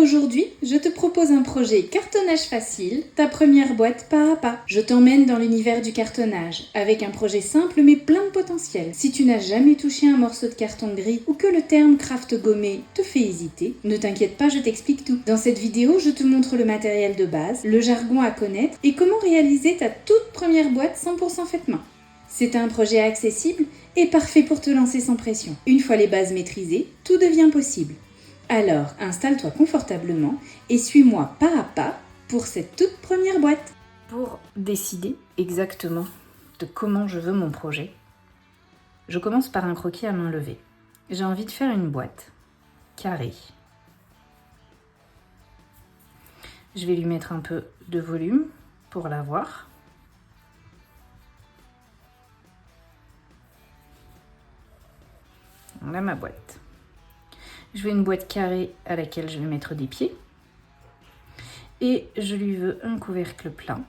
Aujourd'hui, je te propose un projet cartonnage facile, ta première boîte pas à pas. Je t'emmène dans l'univers du cartonnage, avec un projet simple mais plein de potentiel. Si tu n'as jamais touché un morceau de carton gris ou que le terme craft gommé te fait hésiter, ne t'inquiète pas, je t'explique tout. Dans cette vidéo, je te montre le matériel de base, le jargon à connaître et comment réaliser ta toute première boîte 100% faite main. C'est un projet accessible et parfait pour te lancer sans pression. Une fois les bases maîtrisées, tout devient possible. Alors, installe-toi confortablement et suis-moi pas à pas pour cette toute première boîte. Pour décider exactement de comment je veux mon projet, je commence par un croquis à main levée. J'ai envie de faire une boîte carrée. Je vais lui mettre un peu de volume pour la voir. Voilà ma boîte. Je veux une boîte carrée à laquelle je vais mettre des pieds. Et je lui veux un couvercle plat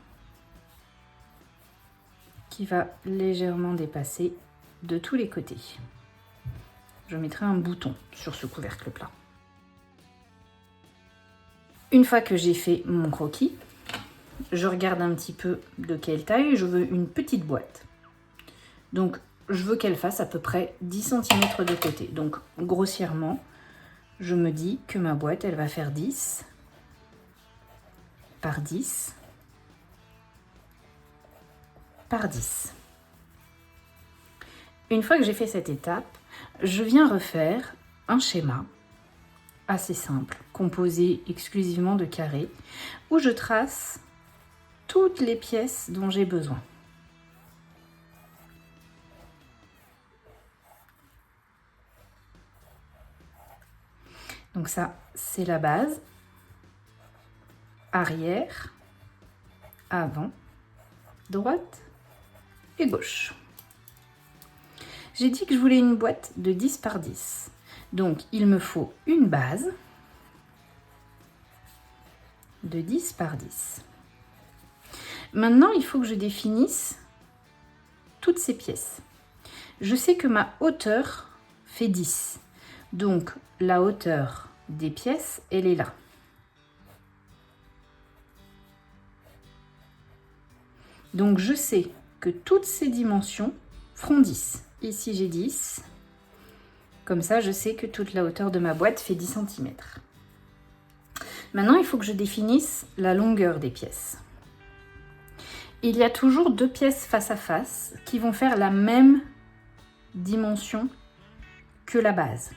qui va légèrement dépasser de tous les côtés. Je mettrai un bouton sur ce couvercle plat. Une fois que j'ai fait mon croquis, je regarde un petit peu de quelle taille. Je veux une petite boîte. Donc, je veux qu'elle fasse à peu près 10 cm de côté. Donc, grossièrement, je me dis que ma boîte, elle va faire 10 par 10 par 10. Une fois que j'ai fait cette étape, je viens refaire un schéma assez simple, composé exclusivement de carrés, où je trace toutes les pièces dont j'ai besoin. Donc ça, c'est la base. Arrière, avant, droite et gauche. J'ai dit que je voulais une boîte de 10 par 10. Donc, il me faut une base de 10 par 10. Maintenant, il faut que je définisse toutes ces pièces. Je sais que ma hauteur fait 10. Donc, la hauteur des pièces, elle est là. Donc, je sais que toutes ces dimensions feront 10. Ici, j'ai 10. Comme ça, je sais que toute la hauteur de ma boîte fait 10 cm. Maintenant, il faut que je définisse la longueur des pièces. Il y a toujours deux pièces face à face qui vont faire la même dimension que la base.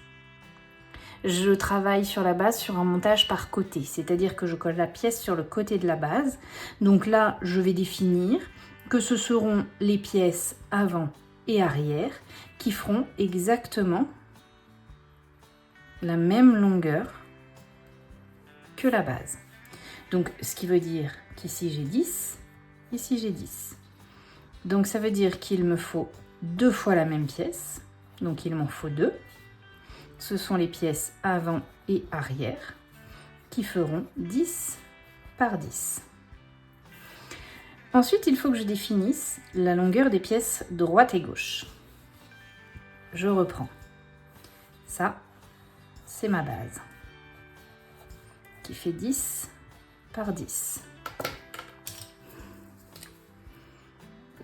Je travaille sur la base sur un montage par côté, c'est-à-dire que je colle la pièce sur le côté de la base. Donc là, je vais définir que ce seront les pièces avant et arrière qui feront exactement la même longueur que la base. Donc, ce qui veut dire qu'ici j'ai 10, ici j'ai 10. Donc, ça veut dire qu'il me faut 2 fois la même pièce. Donc, il m'en faut 2. Ce sont les pièces avant et arrière qui feront 10 par 10. Ensuite, il faut que je définisse la longueur des pièces droite et gauche. Je reprends. Ça, c'est ma base qui fait 10 par 10.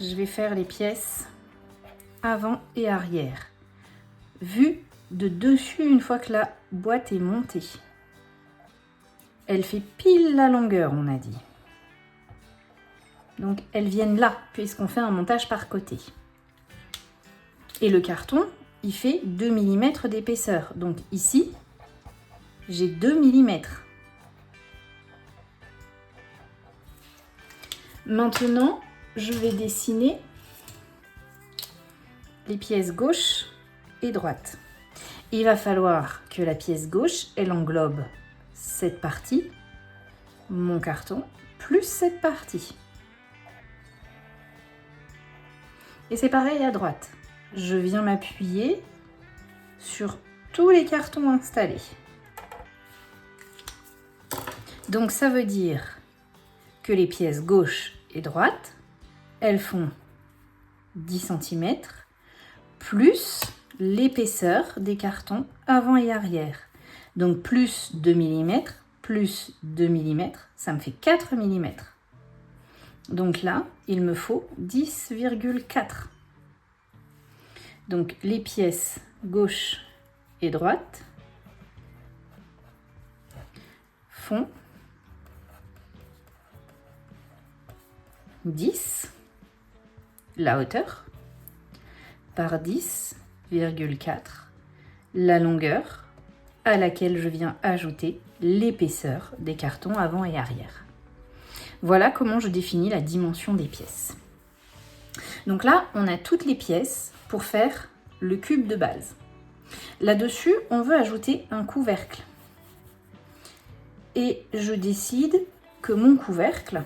Je vais faire les pièces avant et arrière, vues de dessus une fois que la boîte est montée. Elle fait pile la longueur, on a dit. Donc, elles viennent là, puisqu'on fait un montage par côté. Et le carton, il fait 2 mm d'épaisseur. Donc ici, j'ai 2 mm. Maintenant, je vais dessiner les pièces gauche et droite. Il va falloir que la pièce gauche, elle englobe cette partie, mon carton, plus cette partie. Et c'est pareil à droite. Je viens m'appuyer sur tous les cartons installés. Donc ça veut dire que les pièces gauche et droite, elles font 10 cm plus l'épaisseur des cartons avant et arrière. Donc plus 2 mm plus 2 mm, ça me fait 4 mm. Donc là, il me faut 10,4. Donc les pièces gauche et droite font 10, la hauteur, par 10,4, la longueur, à laquelle je viens ajouter l'épaisseur des cartons avant et arrière. Voilà comment je définis la dimension des pièces. Donc là, on a toutes les pièces pour faire le cube de base. Là-dessus, on veut ajouter un couvercle. Et je décide que mon couvercle,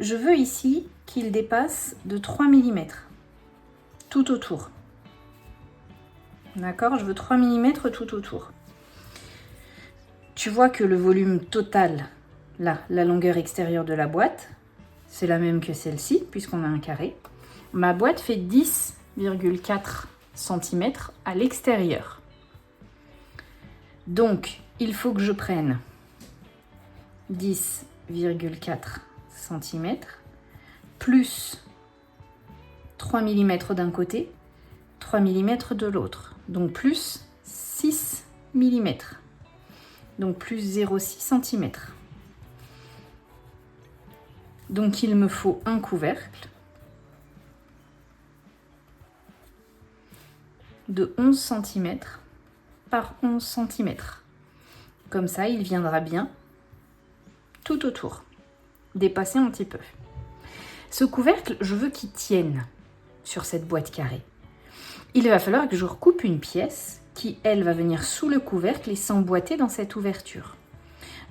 je veux ici qu'il dépasse de 3 mm tout autour. D'accord? Je veux 3 mm tout autour. Tu vois que le volume total, là, la longueur extérieure de la boîte, c'est la même que celle-ci, puisqu'on a un carré. Ma boîte fait 10,4 cm à l'extérieur. Donc, il faut que je prenne 10,4 cm plus 3 mm d'un côté, 3 mm de l'autre. Donc, plus 6 mm. Donc, plus 0,6 cm. Donc, il me faut un couvercle de 11 cm par 11 cm. Comme ça, il viendra bien tout autour, dépasser un petit peu. Ce couvercle, je veux qu'il tienne sur cette boîte carrée. Il va falloir que je recoupe une pièce qui, elle, va venir sous le couvercle et s'emboîter dans cette ouverture.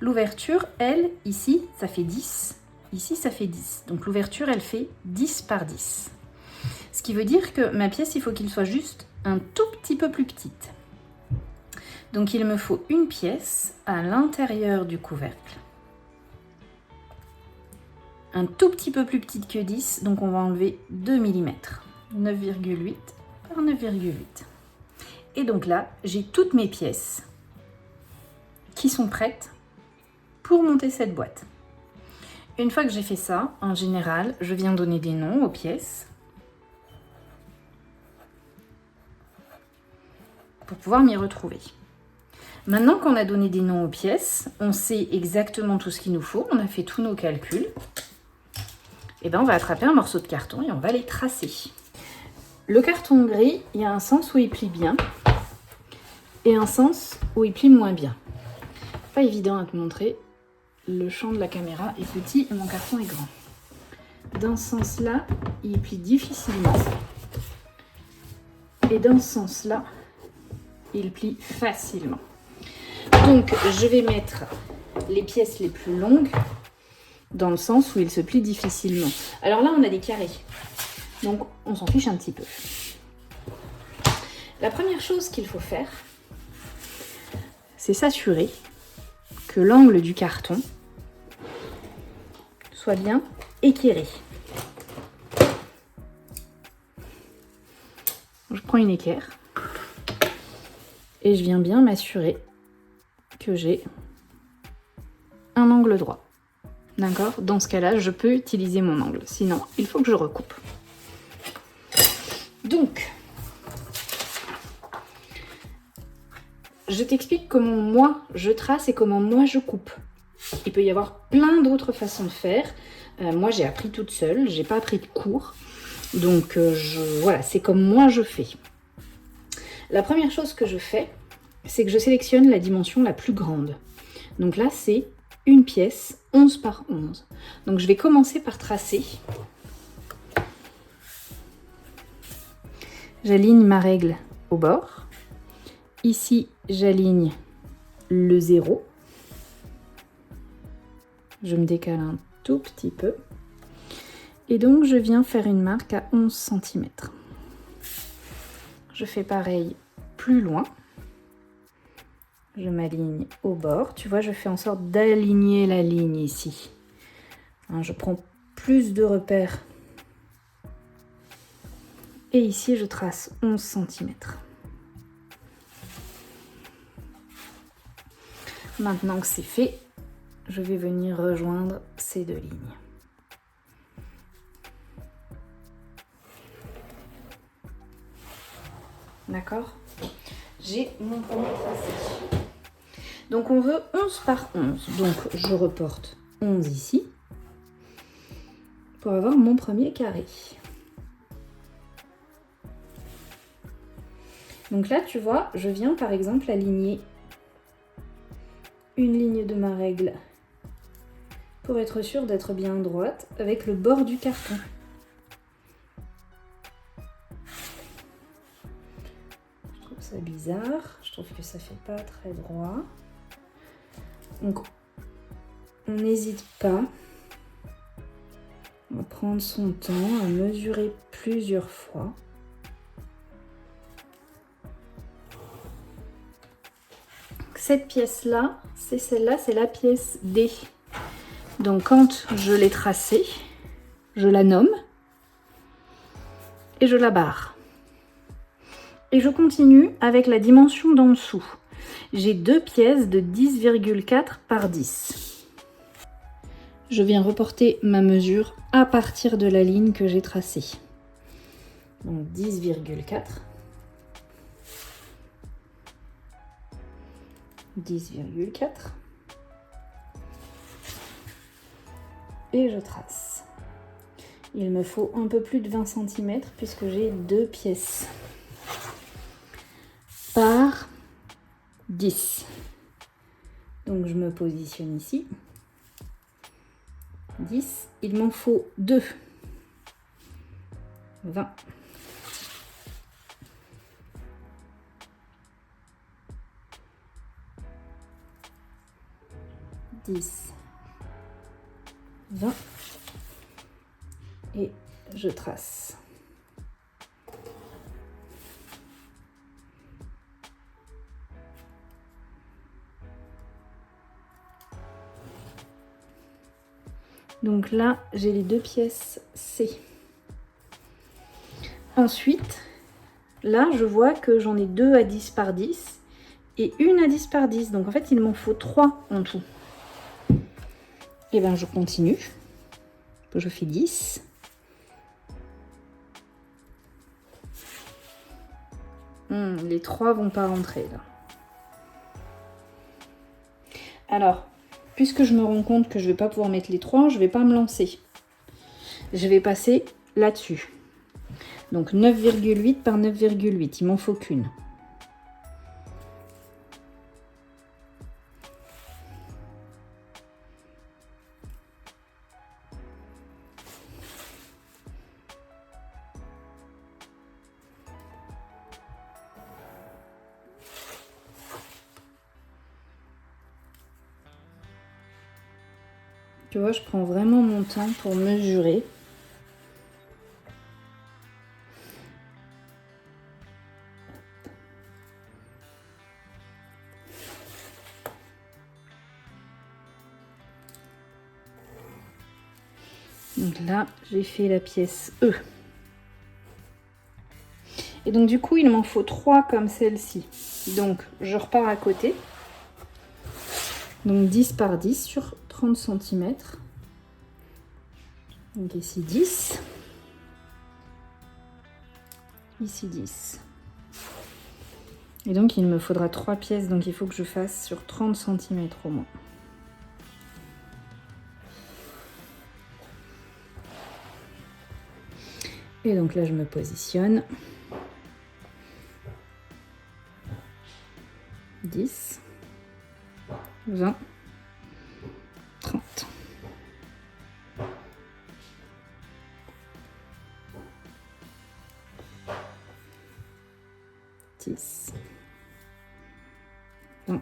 L'ouverture, elle, ici, ça fait 10. Ici, ça fait 10. Donc l'ouverture, elle fait 10 par 10. Ce qui veut dire que ma pièce, il faut qu'il soit juste un tout petit peu plus petite. Donc il me faut une pièce à l'intérieur du couvercle. Un tout petit peu plus petite que 10, donc on va enlever 2 mm. 9,8 par 9,8. Et donc là, j'ai toutes mes pièces qui sont prêtes pour monter cette boîte. Une fois que j'ai fait ça, en général, je viens donner des noms aux pièces pour pouvoir m'y retrouver. Maintenant qu'on a donné des noms aux pièces, on sait exactement tout ce qu'il nous faut, on a fait tous nos calculs. Et bien on va attraper un morceau de carton et on va les tracer. Le carton gris, il y a un sens où il plie bien et un sens où il plie moins bien. Pas évident à te montrer, le champ de la caméra est petit et mon carton est grand. Dans ce sens-là, il plie difficilement. Et dans ce sens-là, il plie facilement. Donc, je vais mettre les pièces les plus longues dans le sens où il se plie difficilement. Alors là, on a des carrés. Donc, on s'en fiche un petit peu. La première chose qu'il faut faire, c'est s'assurer que l'angle du carton soit bien équerré. Je prends une équerre et je viens bien m'assurer que j'ai un angle droit. D'accord? Dans ce cas-là, je peux utiliser mon angle. Sinon, il faut que je recoupe. Donc, je t'explique comment moi je trace et comment moi je coupe. Il peut y avoir plein d'autres façons de faire. Moi, j'ai appris toute seule, j'ai pas appris de cours. Donc, voilà, c'est comme moi je fais. La première chose que je fais, c'est que je sélectionne la dimension la plus grande. Donc là, c'est une pièce 11 par 11. Donc, je vais commencer par tracer. J'aligne ma règle au bord. Ici, j'aligne le 0. Je me décale un tout petit peu. Et donc, je viens faire une marque à 11 cm. Je fais pareil plus loin. Je m'aligne au bord. Tu vois, je fais en sorte d'aligner la ligne ici. Hein, je prends plus de repères. Et ici, je trace 11 cm. Maintenant que c'est fait, je vais venir rejoindre ces deux lignes. D'accord? J'ai mon premier tracé. Donc on veut 11 par 11. Donc je reporte 11 ici pour avoir mon premier carré. Donc là, tu vois, je viens par exemple aligner une ligne de ma règle pour être sûre d'être bien droite avec le bord du carton. Je trouve ça bizarre, je trouve que ça fait pas très droit. Donc on n'hésite pas à prendre son temps, à mesurer plusieurs fois. Cette pièce-là, c'est celle-là, c'est la pièce D. Donc quand je l'ai tracée, je la nomme et je la barre. Et je continue avec la dimension d'en dessous. J'ai deux pièces de 10,4 par 10. Je viens reporter ma mesure à partir de la ligne que j'ai tracée. Donc 10,4. 10,4 et je trace. Il me faut un peu plus de 20 cm puisque j'ai deux pièces par 10. Donc je me positionne ici. 10, il m'en faut 2. 20. 10, 20 et je trace. Donc là, j'ai les deux pièces C. Ensuite, là, je vois que j'en ai deux à 10 par 10 et une à 10 par 10. Donc en fait, il m'en faut 3 en tout. Et bien, je continue. Je fais 10. Les 3 vont pas rentrer là. Alors, puisque je me rends compte que je vais pas pouvoir mettre les 3, je vais pas me lancer. Je vais passer là-dessus. Donc 9,8 par 9,8, il m'en faut qu'une. Tu vois, je prends vraiment mon temps pour mesurer. Donc là, j'ai fait la pièce E. Et donc du coup, il m'en faut 3 comme celle-ci. Donc, je repars à côté. Donc 10 par 10 sur 30 cm. Donc ici 10. Ici 10. Et donc il me faudra 3 pièces, donc il faut que je fasse sur 30 cm au moins. Et donc là je me positionne. 10, 20, 30. 10, 20,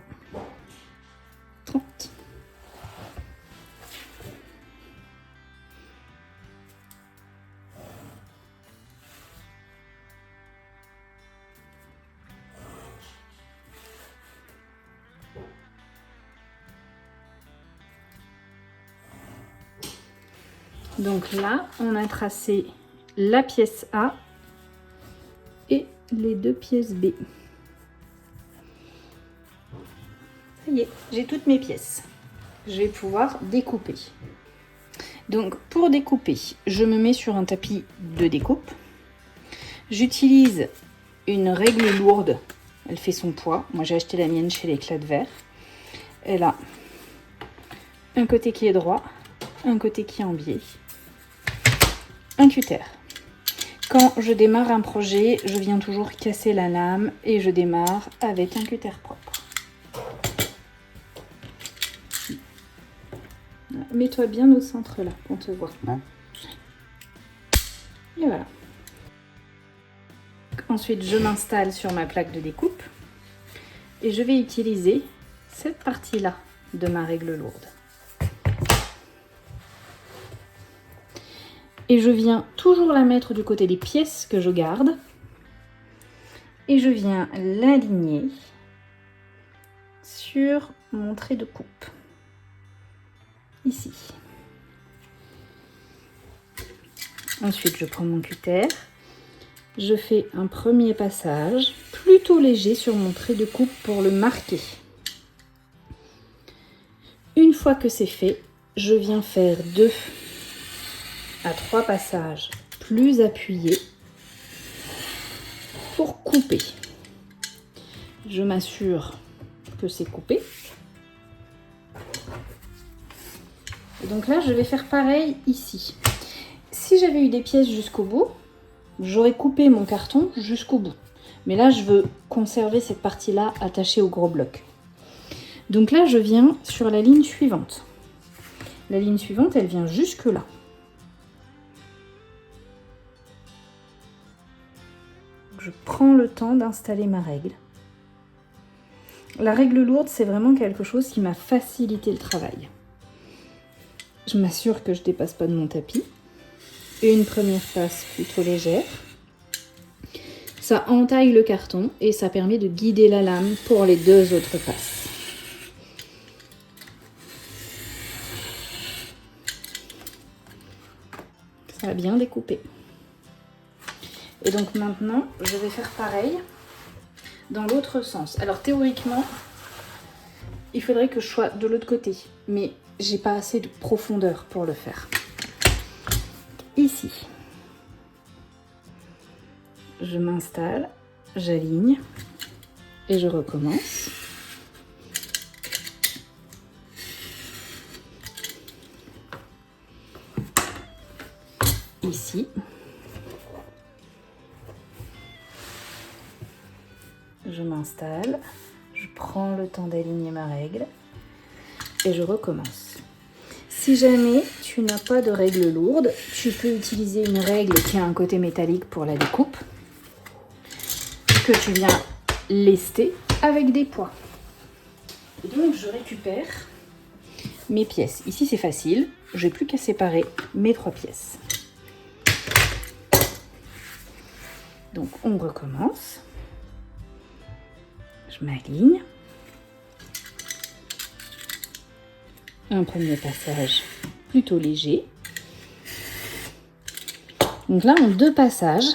30. Donc là, on a tracé la pièce A et les deux pièces B. Ça y est, j'ai toutes mes pièces. Je vais pouvoir découper. Donc pour découper, je me mets sur un tapis de découpe. J'utilise une règle lourde. Elle fait son poids. Moi j'ai acheté la mienne chez l'Éclat de Verre. Elle a un côté qui est droit, un côté qui est en biais, un cutter. Quand je démarre un projet, je viens toujours casser la lame et je démarre avec un cutter propre. Mets-toi bien au centre là, on te voit. Et voilà. Ensuite, je m'installe sur ma plaque de découpe et je vais utiliser cette partie-là de ma règle lourde. Et je viens toujours la mettre du côté des pièces que je garde. Et je viens l'aligner sur mon trait de coupe. Ici. Ensuite, je prends mon cutter. Je fais un premier passage plutôt léger sur mon trait de coupe pour le marquer. Une fois que c'est fait, je viens faire 2 à 3 passages plus appuyés pour couper. Je m'assure que c'est coupé. Et donc là, je vais faire pareil ici. Si j'avais eu des pièces jusqu'au bout, j'aurais coupé mon carton jusqu'au bout. Mais là, je veux conserver cette partie-là attachée au gros bloc. Donc là, je viens sur la ligne suivante. La ligne suivante, elle vient jusque là. Je prends le temps d'installer ma règle. La règle lourde, c'est vraiment quelque chose qui m'a facilité le travail. Je m'assure que je ne dépasse pas de mon tapis. Une première passe plutôt légère. Ça entaille le carton et ça permet de guider la lame pour les 2 autres passes. Ça a bien découpé. Et donc maintenant, je vais faire pareil dans l'autre sens. Alors théoriquement, il faudrait que je sois de l'autre côté, mais j'ai pas assez de profondeur pour le faire. Ici, je m'installe, j'aligne et je recommence. Ici. Je m'installe, je prends le temps d'aligner ma règle et je recommence. Si jamais tu n'as pas de règle lourde, tu peux utiliser une règle qui a un côté métallique pour la découpe, que tu viens lester avec des poids. Et donc je récupère mes pièces. Ici c'est facile, je n'ai plus qu'à séparer mes 3 pièces. Donc on recommence. Je m'aligne. Un premier passage plutôt léger. Donc là, en 2 passages,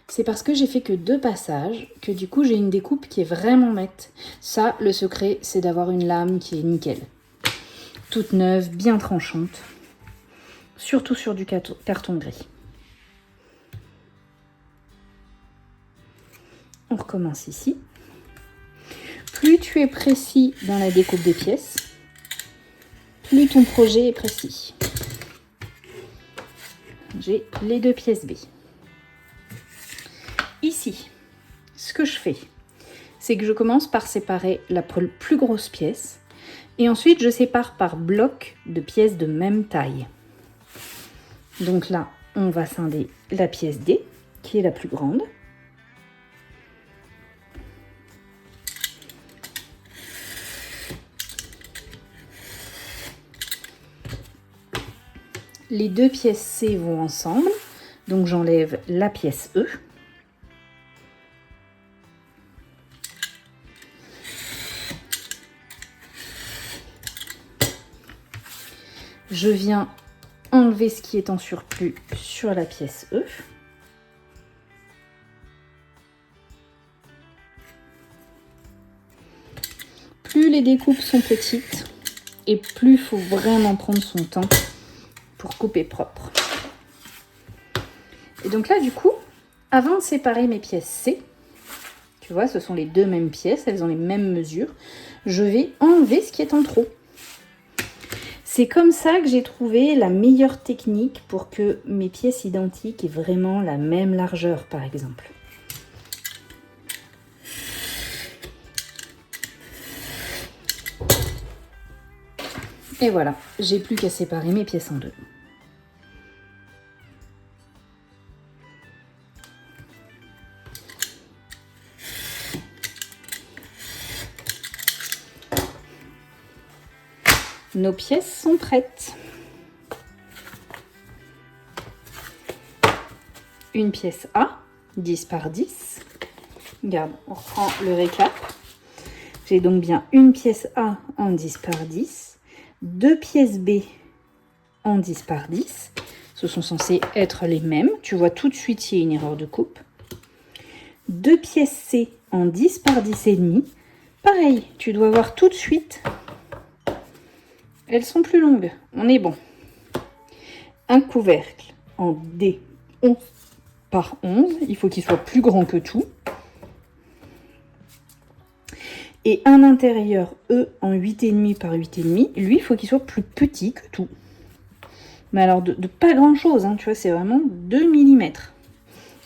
c'est parce que j'ai fait que 2 passages que du coup, j'ai une découpe qui est vraiment nette. Ça, le secret, c'est d'avoir une lame qui est nickel. Toute neuve, bien tranchante. Surtout sur du carton gris. On recommence ici. Plus tu es précis dans la découpe des pièces, plus ton projet est précis. J'ai les 2 pièces B. Ici, ce que je fais, c'est que je commence par séparer la plus grosse pièce et ensuite je sépare par bloc de pièces de même taille. Donc là, on va scinder la pièce D, qui est la plus grande. Les 2 pièces C vont ensemble, donc j'enlève la pièce E. Je viens enlever ce qui est en surplus sur la pièce E. Plus les découpes sont petites et plus il faut vraiment prendre son temps pour couper propre. Et donc là, du coup, avant de séparer mes pièces C, tu vois, ce sont les deux mêmes pièces, elles ont les mêmes mesures, je vais enlever ce qui est en trop. C'est comme ça que j'ai trouvé la meilleure technique pour que mes pièces identiques aient vraiment la même largeur, par exemple. Et voilà, j'ai plus qu'à séparer mes pièces en deux. Nos pièces sont prêtes. Une pièce A, 10 par 10. Regarde, on reprend le récap. J'ai donc bien une pièce A en 10 par 10, deux pièces B en 10 par 10. Ce sont censés être les mêmes. Tu vois tout de suite il y a une erreur de coupe. Deux pièces C en 10 par 10 et demi. Pareil, tu dois voir tout de suite. Elles sont plus longues. On est bon. Un couvercle en D 11 par 11. Il faut qu'il soit plus grand que tout. Et un intérieur E en 8,5 par 8,5. Lui, il faut qu'il soit plus petit que tout. Mais alors de pas grand chose, hein, tu vois, c'est vraiment 2 mm.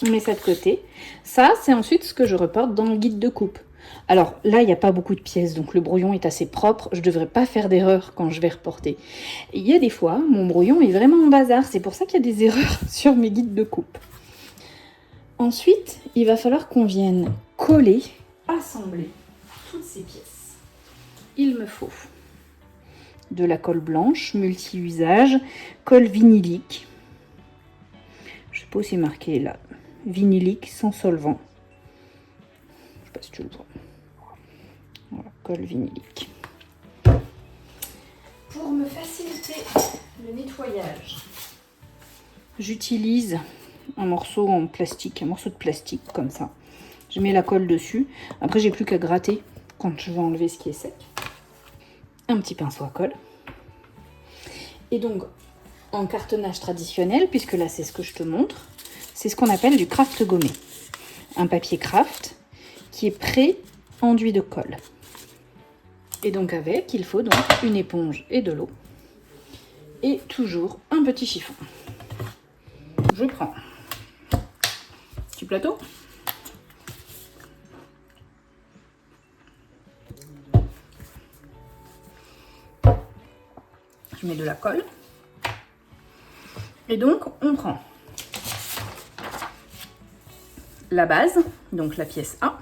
On met ça de côté. Ça, c'est ensuite ce que je reporte dans le guide de coupe. Alors là, il n'y a pas beaucoup de pièces, donc le brouillon est assez propre. Je ne devrais pas faire d'erreur quand je vais reporter. Il y a des fois, mon brouillon est vraiment en bazar. C'est pour ça qu'il y a des erreurs sur mes guides de coupe. Ensuite, il va falloir qu'on vienne coller, assembler toutes ces pièces. Il me faut de la colle blanche, multi-usage, colle vinylique. Je sais pas si c'est marqué là. Vinylique sans solvant. Je sais pas si tu le vois. Voilà, colle vinylique. Pour me faciliter le nettoyage, j'utilise un morceau en plastique, un morceau de plastique comme ça. Je mets la colle dessus. Après, j'ai plus qu'à gratter quand je vais enlever ce qui est sec. Un petit pinceau à colle. Et donc, en cartonnage traditionnel, puisque là, c'est ce que je te montre, c'est ce qu'on appelle du craft gommé. Un papier craft qui est pré-enduit de colle. Et donc avec, il faut donc une éponge et de l'eau. Et toujours un petit chiffon. Je prends un petit plateau. Je mets de la colle. Et donc, on prend la base, donc la pièce A,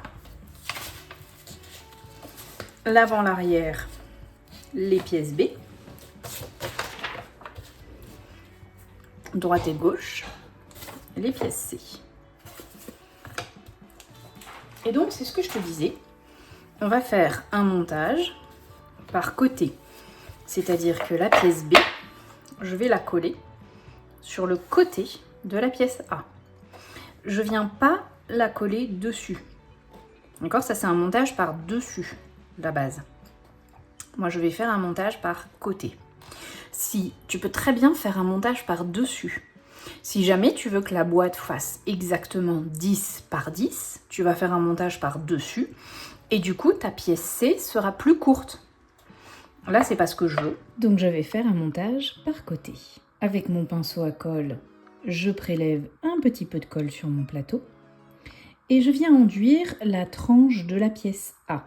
l'avant, l'arrière, les pièces B, droite et gauche, les pièces C. Et donc, c'est ce que je te disais, on va faire un montage par côté. C'est-à-dire que la pièce B, je vais la coller sur le côté de la pièce A. Je ne viens pas la coller dessus. D'accord? Ça, c'est un montage par dessus la base. Moi, je vais faire un montage par côté. Si tu peux très bien faire un montage par dessus. Si jamais tu veux que la boîte fasse exactement 10 par 10, tu vas faire un montage par dessus. Et du coup, ta pièce C sera plus courte. Là, c'est pas ce que je veux. Donc, je vais faire un montage par côté. Avec mon pinceau à colle, je prélève un petit peu de colle sur mon plateau et je viens enduire la tranche de la pièce A.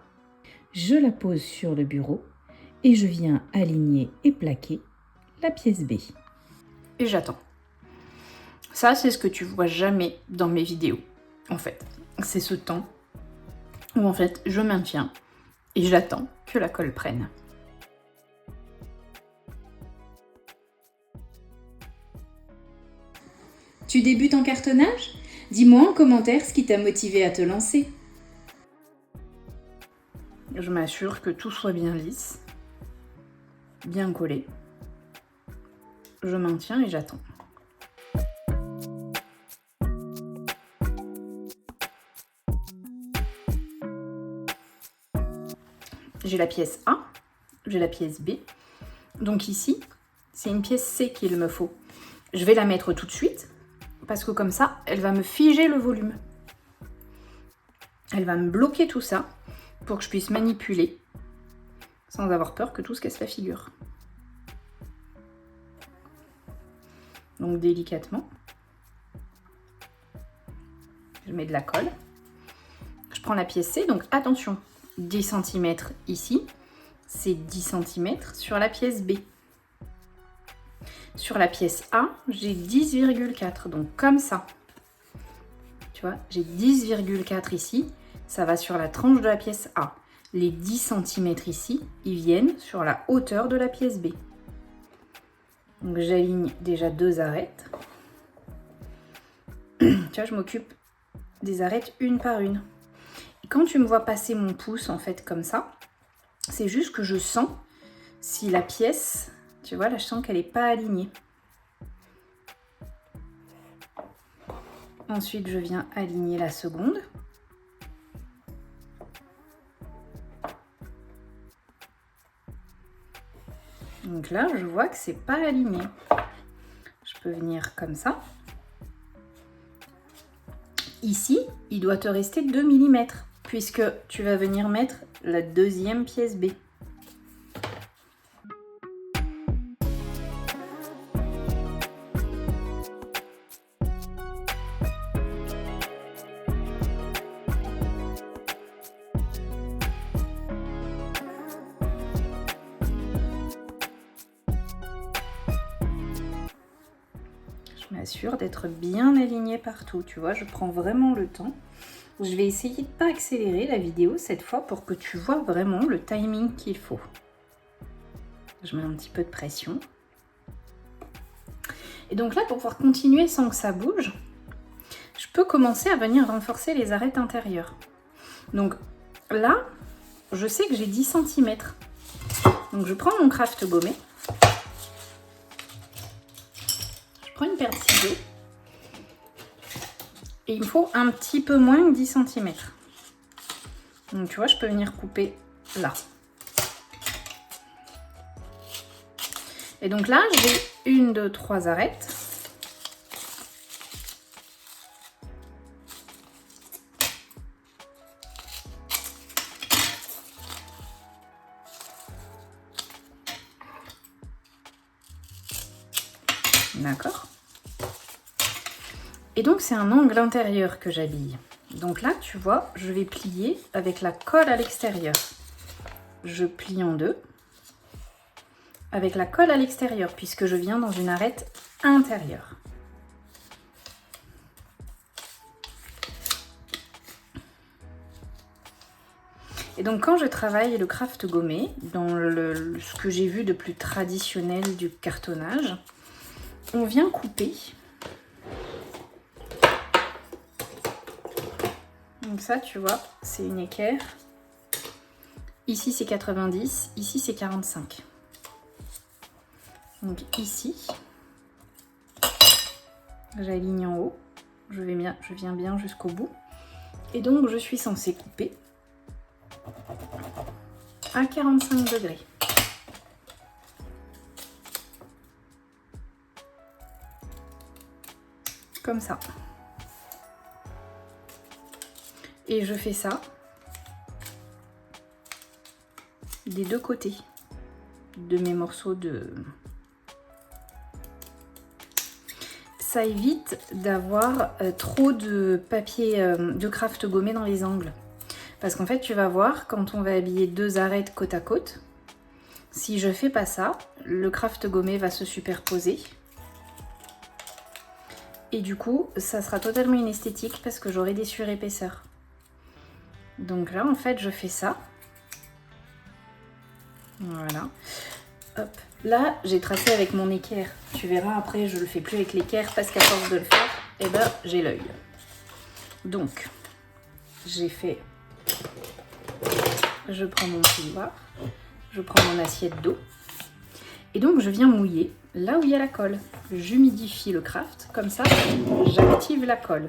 Je la pose sur le bureau et je viens aligner et plaquer la pièce B. Et j'attends. Ça, c'est ce que tu vois jamais dans mes vidéos, en fait. C'est ce temps où, en fait, je maintiens et j'attends que la colle prenne. Tu débutes en cartonnage? Dis-moi en commentaire ce qui t'a motivé à te lancer. Je m'assure que tout soit bien lisse, bien collé. Je maintiens et j'attends. j'ai la pièce A, j'ai la pièce B. Donc ici, c'est une pièce C qu'il me faut. Je vais la mettre tout de suite, parce que comme ça, elle va me figer le volume. Elle va me bloquer tout ça, pour que je puisse manipuler, sans avoir peur que tout se casse la figure. Donc délicatement, je mets de la colle. Je prends la pièce C, donc attention, 10 cm ici, c'est 10 cm sur la pièce B. Sur la pièce A, j'ai 10,4, donc comme ça. Tu vois, j'ai 10,4 ici, ça va sur la tranche de la pièce A. Les 10 cm ici, ils viennent sur la hauteur de la pièce B. Donc j'aligne déjà 2 arêtes. Tu vois, je m'occupe des arêtes une par une. Et quand tu me vois passer mon pouce en fait comme ça, c'est juste que je sens si la pièce, tu vois, là je sens qu'elle n'est pas alignée. Ensuite, je viens aligner la seconde. Donc là, je vois que c'est pas aligné. Je peux venir comme ça. Ici, il doit te rester 2 mm, puisque tu vas venir mettre la deuxième pièce B. Je m'assure d'être bien alignée partout, tu vois, je prends vraiment le temps. Je vais essayer de ne pas accélérer la vidéo cette fois pour que tu vois vraiment le timing qu'il faut. Je mets un petit peu de pression. Et donc là, pour pouvoir continuer sans que ça bouge, je peux commencer à venir renforcer les arêtes intérieures. Donc là, je sais que j'ai 10 cm. Donc je prends mon craft gommé. Je prends une paire de ciseaux. Et il me faut un petit peu moins que 10 cm. Donc tu vois, je peux venir couper là. Et donc là, j'ai 1, 2, 3 arêtes. D'accord. Et donc c'est un angle intérieur que j'habille. Donc là, tu vois, je vais plier avec la colle à l'extérieur. Je plie en deux avec la colle à l'extérieur puisque je viens dans une arête intérieure. Et donc quand je travaille le craft gommé, dans ce que j'ai vu de plus traditionnel du cartonnage, on vient couper. Donc ça, tu vois, c'est une équerre. Ici, c'est 90. Ici, c'est 45. Donc ici, j'aligne en haut. Je viens bien jusqu'au bout. Et donc, je suis censée couper à 45 degrés. Comme ça. Et je fais ça des deux côtés de mes morceaux de... Ça évite d'avoir trop de papier de craft gommé dans les angles. Parce qu'en fait, tu vas voir, quand on va habiller deux arêtes côte à côte, si je fais pas ça, le craft gommé va se superposer. Et du coup, ça sera totalement inesthétique parce que j'aurai des surépaisseurs. Donc là, en fait, je fais ça. Voilà. Hop. Là, j'ai tracé avec mon équerre. Tu verras, après, je le fais plus avec l'équerre parce qu'à force de le faire, eh ben, j'ai l'œil. Donc, j'ai fait... Je prends mon pouvoir, je prends mon assiette d'eau. Et donc, je viens mouiller là où il y a la colle. J'humidifie le craft. Comme ça, j'active la colle.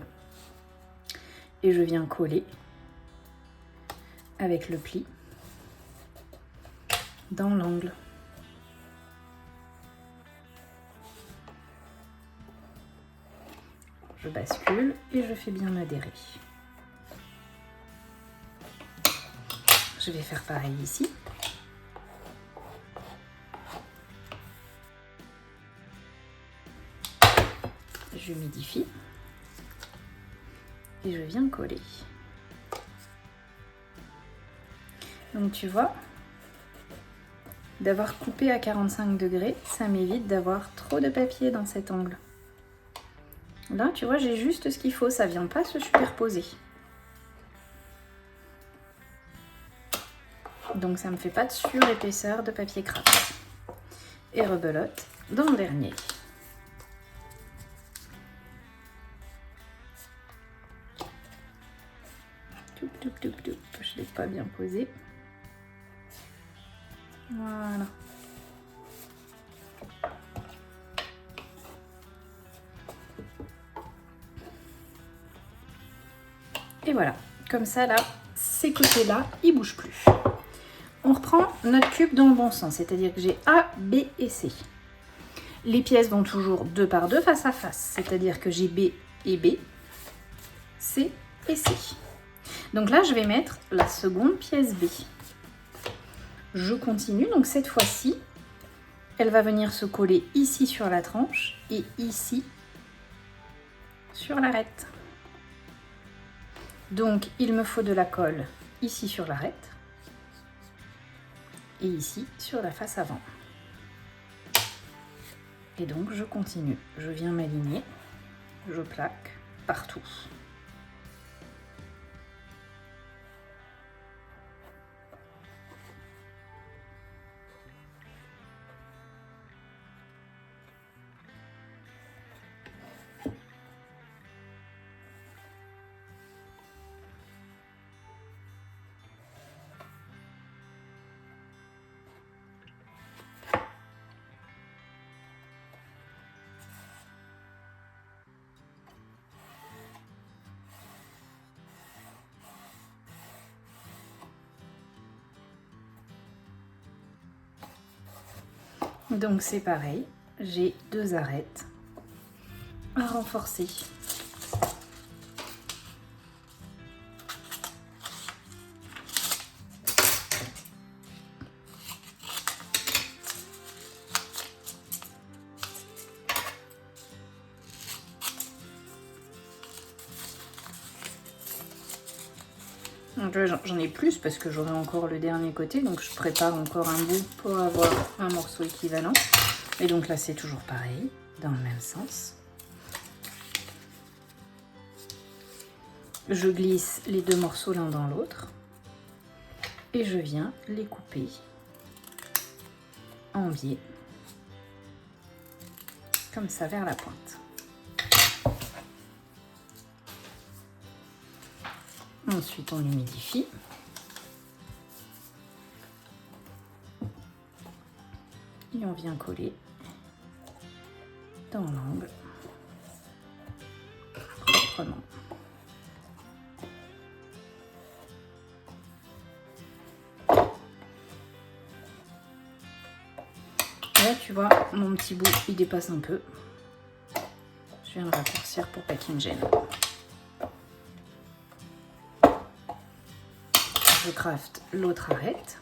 Et je viens coller avec le pli. dans l'angle. Je bascule et je fais bien adhérer. Je vais faire pareil ici. J'humidifie et je viens coller. Donc tu vois, d'avoir coupé à 45 degrés, ça m'évite d'avoir trop de papier dans cet angle. Là, tu vois, j'ai juste ce qu'il faut, ça vient pas se superposer. Donc ça me fait pas de surépaisseur de papier craft. Et rebelote dans le dernier. Je l'ai pas bien posé. Voilà. Et voilà, comme ça là, ces côtés-là, ils bougent plus. On reprend notre cube dans le bon sens, c'est-à-dire que j'ai A, B et C. Les pièces vont toujours 2 par 2 face à face, c'est-à-dire que j'ai B et B, C et C. Donc là, je vais mettre la seconde pièce B. Je continue, donc cette fois-ci, elle va venir se coller ici sur la tranche et ici sur l'arête. Donc, il me faut de la colle ici sur l'arête et ici sur la face avant. Et donc, je continue. Je viens m'aligner, je plaque partout. Donc c'est pareil, j'ai 2 arêtes à renforcer. J'en ai plus parce que j'aurai encore le dernier côté, donc je prépare encore un bout pour avoir un morceau équivalent. Et donc là c'est toujours pareil, dans le même sens. Je glisse les 2 morceaux l'un dans l'autre et je viens les couper en biais, comme ça vers la pointe. Ensuite, on humidifie. Et on vient coller dans l'angle proprement. Là, tu vois, mon petit bout, il dépasse un peu. Je viens le raccourcir pour pas qu'il me gêne. Je craft l'autre arête.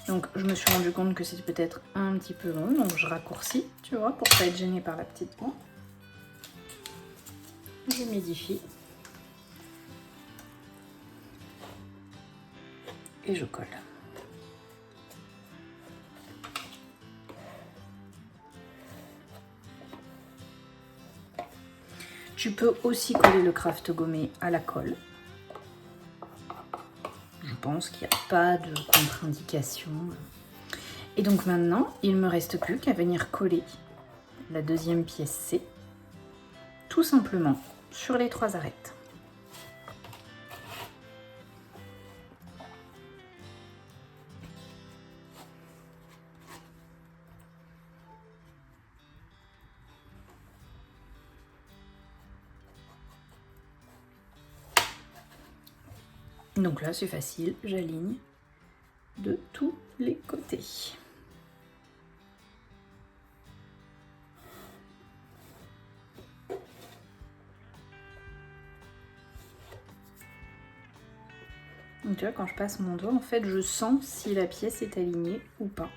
Donc je me suis rendu compte que c'était peut-être un petit peu long, donc je raccourcis, tu vois, pour pas être gênée par la petite pointe. J'humidifie. Et je colle. Tu peux aussi coller le craft gommé à la colle. Je pense qu'il n'y a pas de contre-indication. Et donc maintenant, il ne me reste plus qu'à venir coller la deuxième pièce C, tout simplement sur les 3 arêtes. Donc là, c'est facile, j'aligne de tous les côtés. Donc tu vois, quand je passe mon doigt, en fait, je sens si la pièce est alignée ou pas.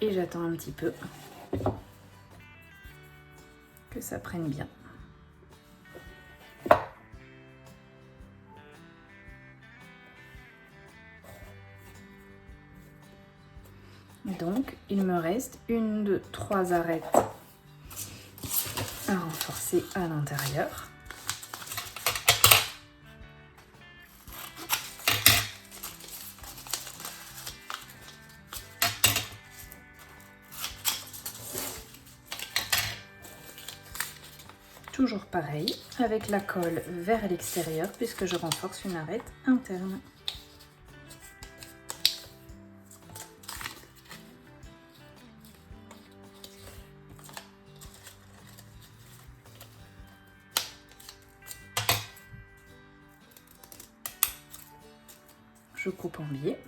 Et j'attends un petit peu que ça prenne bien. Donc, il me reste 1, 2, 3 arêtes à renforcer à l'intérieur. Toujours pareil, avec la colle vers l'extérieur puisque je renforce une arête interne. Je coupe en biais.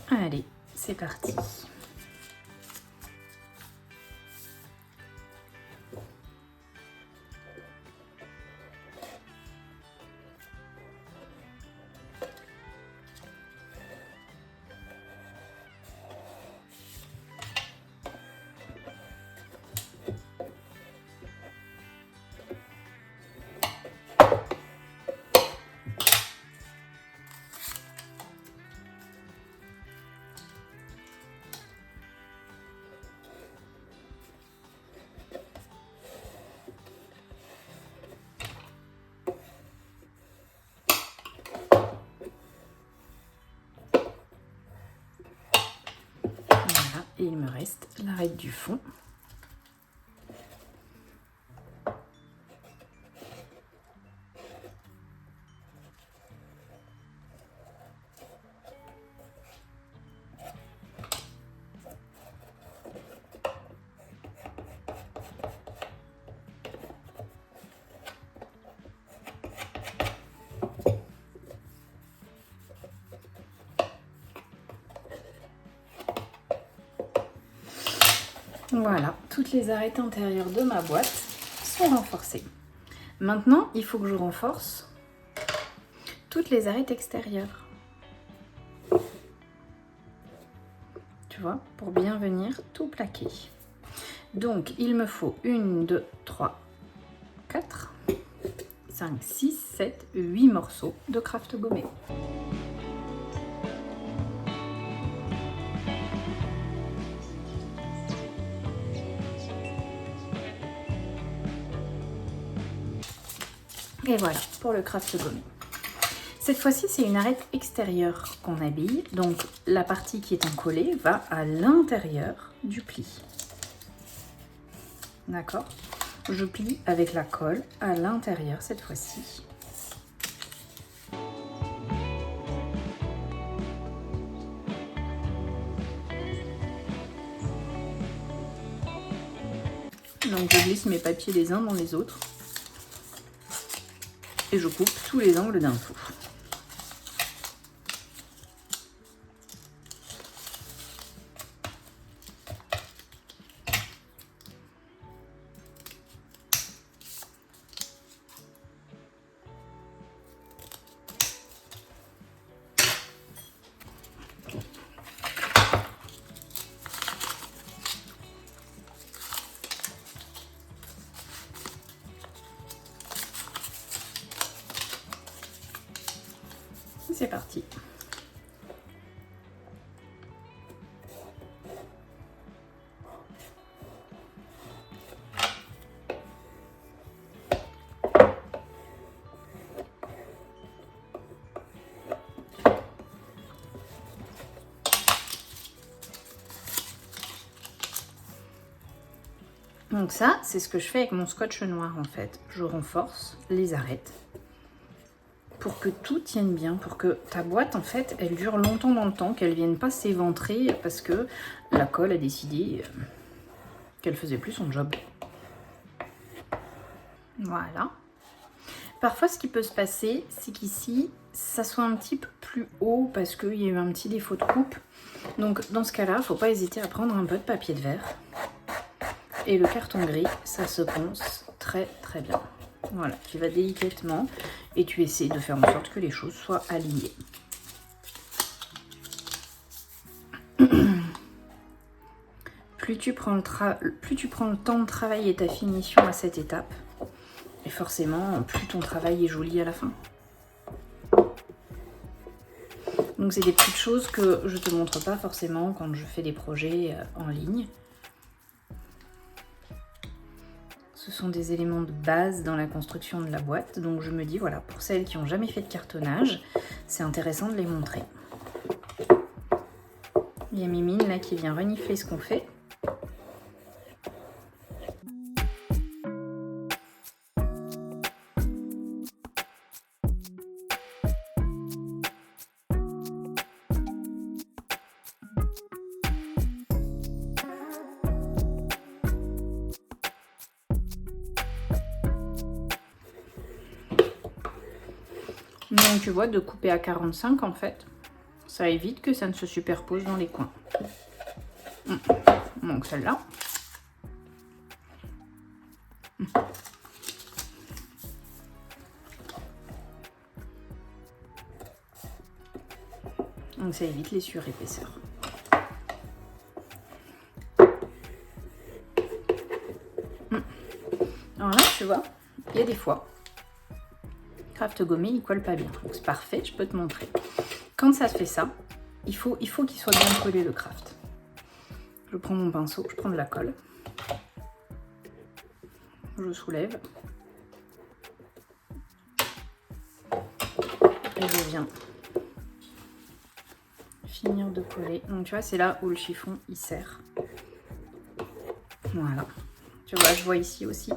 Allez, c'est parti. Voilà, et il me reste l'arête du fond. Voilà, toutes les arêtes intérieures de ma boîte sont renforcées. Maintenant, il faut que je renforce toutes les arêtes extérieures. Tu vois, pour bien venir tout plaquer. Donc, il me faut 1, 2, 3, 4, 5, 6, 7, 8 morceaux de craft gommé. Et voilà pour le craft gommé. Cette fois-ci, c'est une arête extérieure qu'on habille. Donc, la partie qui est encollée va à l'intérieur du pli. D'accord? Je plie avec la colle à l'intérieur cette fois-ci. Donc, je glisse mes papiers les uns dans les autres. Et je coupe tous les angles d'un coup. C'est parti. Donc ça, c'est ce que je fais avec mon scotch noir en fait. Je renforce les arêtes pour que tout tienne bien, pour que ta boîte, en fait, elle dure longtemps dans le temps, qu'elle ne vienne pas s'éventrer parce que la colle a décidé qu'elle faisait plus son job. Voilà. Parfois, ce qui peut se passer, c'est qu'ici, ça soit un petit peu plus haut parce qu'il y a eu un petit défaut de coupe. Donc, dans ce cas-là, il ne faut pas hésiter à prendre un peu de papier de verre. Et le carton gris, ça se ponce très très bien. Voilà, tu vas délicatement et tu essaies de faire en sorte que les choses soient alignées. Plus tu prends le temps de travailler ta finition à cette étape, et forcément, plus ton travail est joli à la fin. Donc c'est des petites choses que je ne te montre pas forcément quand je fais des projets en ligne. Ce sont des éléments de base dans la construction de la boîte. Donc je me dis, voilà, pour celles qui n'ont jamais fait de cartonnage, c'est intéressant de les montrer. Il y a Mimine là qui vient renifler ce qu'on fait. Donc tu vois, de couper à 45 en fait, ça évite que ça ne se superpose dans les coins. Donc celle-là. Donc ça évite les surépaisseurs. Alors là, tu vois, il y a des fois, craft gommé, il colle pas bien. Donc c'est parfait, je peux te montrer. Quand ça se fait ça, il faut qu'il soit bien collé le craft. Je prends mon pinceau, je prends de la colle. Je soulève. Et je viens finir de coller. Donc tu vois, c'est là où le chiffon il serre. Voilà. Tu vois, je vois ici aussi.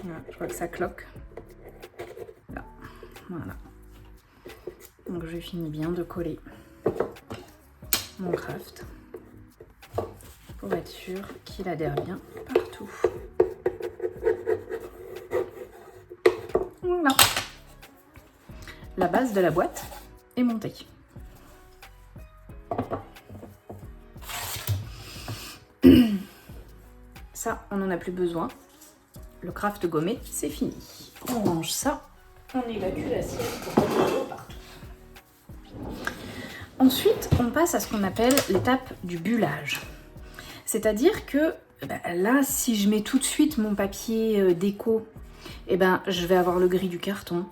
Voilà, je vois que ça cloque. Là. Voilà. Donc je finis bien de coller mon craft pour être sûr qu'il adhère bien partout. Voilà. La base de la boîte est montée. Ça, on n'en a plus besoin. Le craft gommé, c'est fini. On range ça, on évacue l'assiette pour pas qu'il y ait de l'eau partout. Ensuite, on passe à ce qu'on appelle l'étape du bullage. C'est-à-dire que là, si je mets tout de suite mon papier déco, je vais avoir le gris du carton,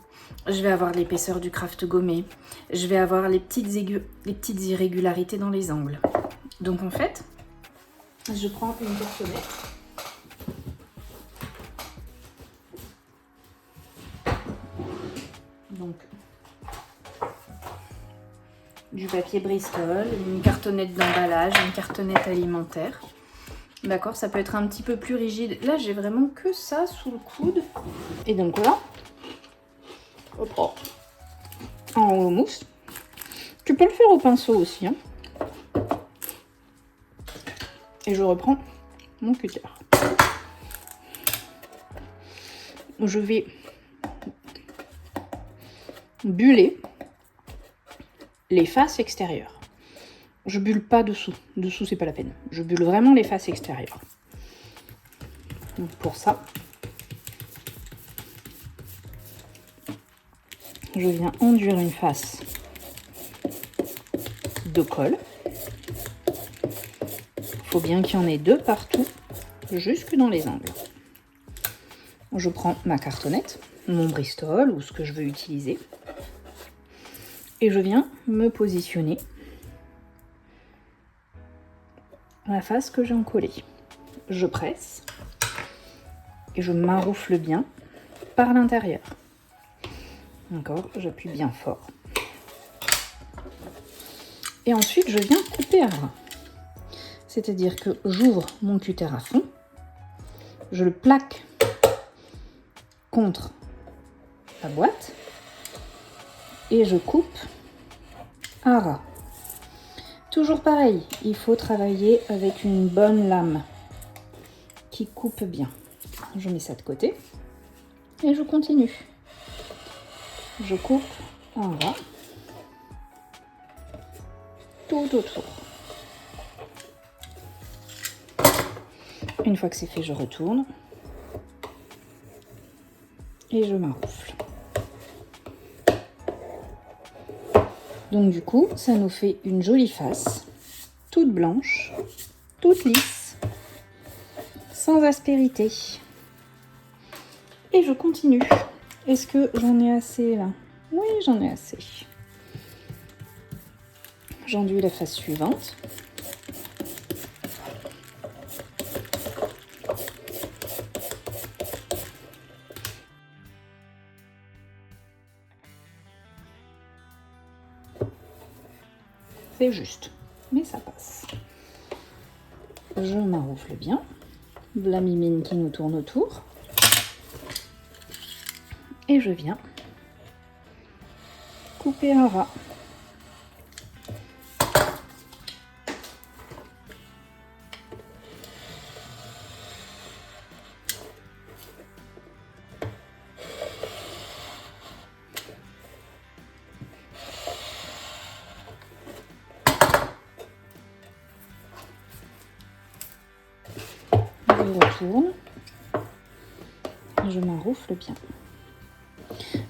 je vais avoir l'épaisseur du craft gommé, je vais avoir les petites irrégularités dans les angles. Donc en fait, je prends une cartonnette. Donc, du papier Bristol, une cartonnette d'emballage, une cartonnette alimentaire. D'accord, ça peut être un petit peu plus rigide. Là, j'ai vraiment que ça sous le coude. Et donc là, hop, en mousse. Tu peux le faire au pinceau aussi. Hein. Et je reprends mon cutter. Je vais buller les faces extérieures. Je bulle pas dessous. Dessous, c'est pas la peine. Je bulle vraiment les faces extérieures. Donc pour ça, je viens enduire une face de colle. Il faut bien qu'il y en ait deux partout, jusque dans les angles. Je prends ma cartonnette, mon Bristol ou ce que je veux utiliser. Et je viens me positionner la face que j'ai encollée. Je presse et je maroufle bien par l'intérieur. D'accord, j'appuie bien fort. Et ensuite, je viens couper à ras. C'est-à-dire que j'ouvre mon cutter à fond, je le plaque contre la boîte et je coupe à ras. Toujours pareil, il faut travailler avec une bonne lame qui coupe bien. Je mets ça de côté et je continue. Je coupe en ras tout autour. Une fois que c'est fait, je retourne et je maroufle. Donc du coup, ça nous fait une jolie face, toute blanche, toute lisse, sans aspérité. Et je continue. Est-ce que j'en ai assez là? Oui, j'en ai assez. J'enduis la face suivante. C'est juste, mais ça passe. Je maroufle bien. La mimine qui nous tourne autour. Et je viens couper un ras. Je retourne. Je maroufle bien.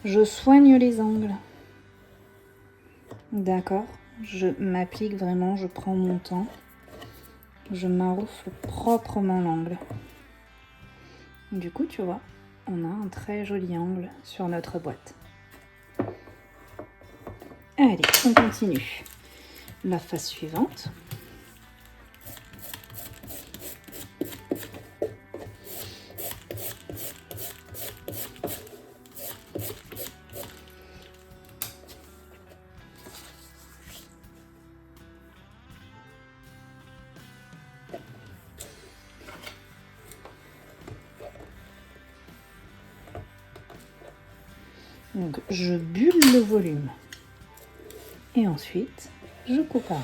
Je soigne les angles. D'accord, je m'applique vraiment, je prends mon temps. Je maroufle proprement l'angle. Du coup, tu vois, on a un très joli angle sur notre boîte. Allez, on continue. La face suivante. Donc, je bulle le volume. Et ensuite, je coupe à ras.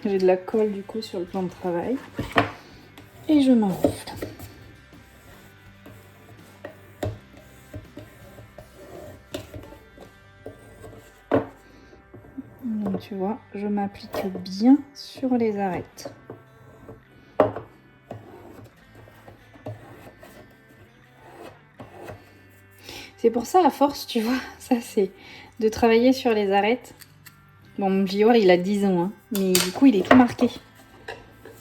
J'ai de la colle du coup sur le plan de travail. Et je maroufle. Donc tu vois, je m'applique bien sur les arêtes. C'est pour ça, à force, tu vois, ça c'est de travailler sur les arêtes. Bon, mon vieillard, il a 10 ans, hein, mais du coup, il est tout marqué.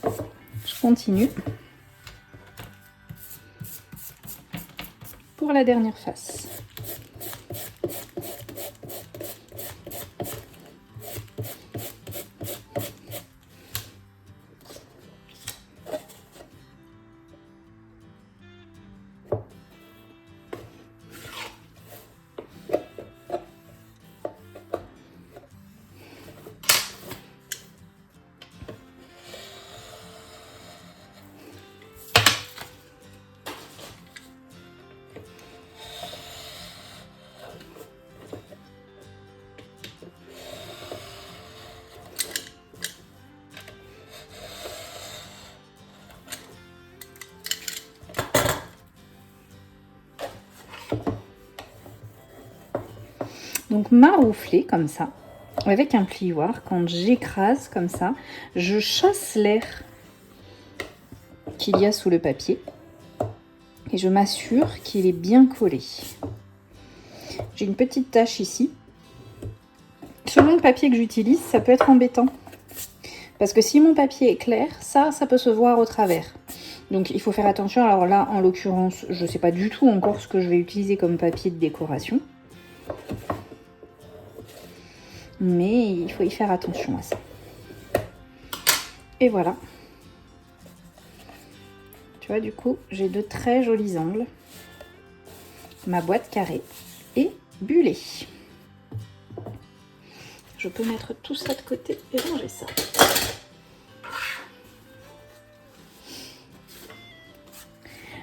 Je continue. Pour la dernière face. Donc maroufler comme ça, avec un plioir, quand j'écrase comme ça, je chasse l'air qu'il y a sous le papier et je m'assure qu'il est bien collé. J'ai une petite tache ici. Selon le papier que j'utilise, ça peut être embêtant. Parce que si mon papier est clair, ça peut se voir au travers. Donc il faut faire attention. Alors là, en l'occurrence, je ne sais pas du tout encore ce que je vais utiliser comme papier de décoration. Mais il faut y faire attention à ça. Et voilà. Tu vois, du coup, j'ai de très jolis angles. Ma boîte carrée est bullée. Je peux mettre tout ça de côté et ranger ça.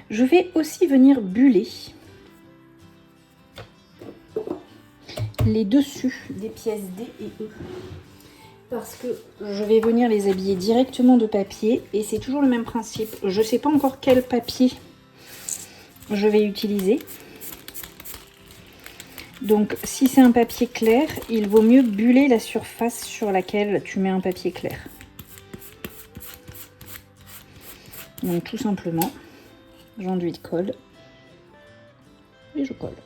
Je vais aussi venir buller les dessus des pièces D et E. Parce que je vais venir les habiller directement de papier et c'est toujours le même principe. Je ne sais pas encore quel papier je vais utiliser. Donc si c'est un papier clair, il vaut mieux buller la surface sur laquelle tu mets un papier clair. Donc tout simplement, j'enduis de colle et je colle.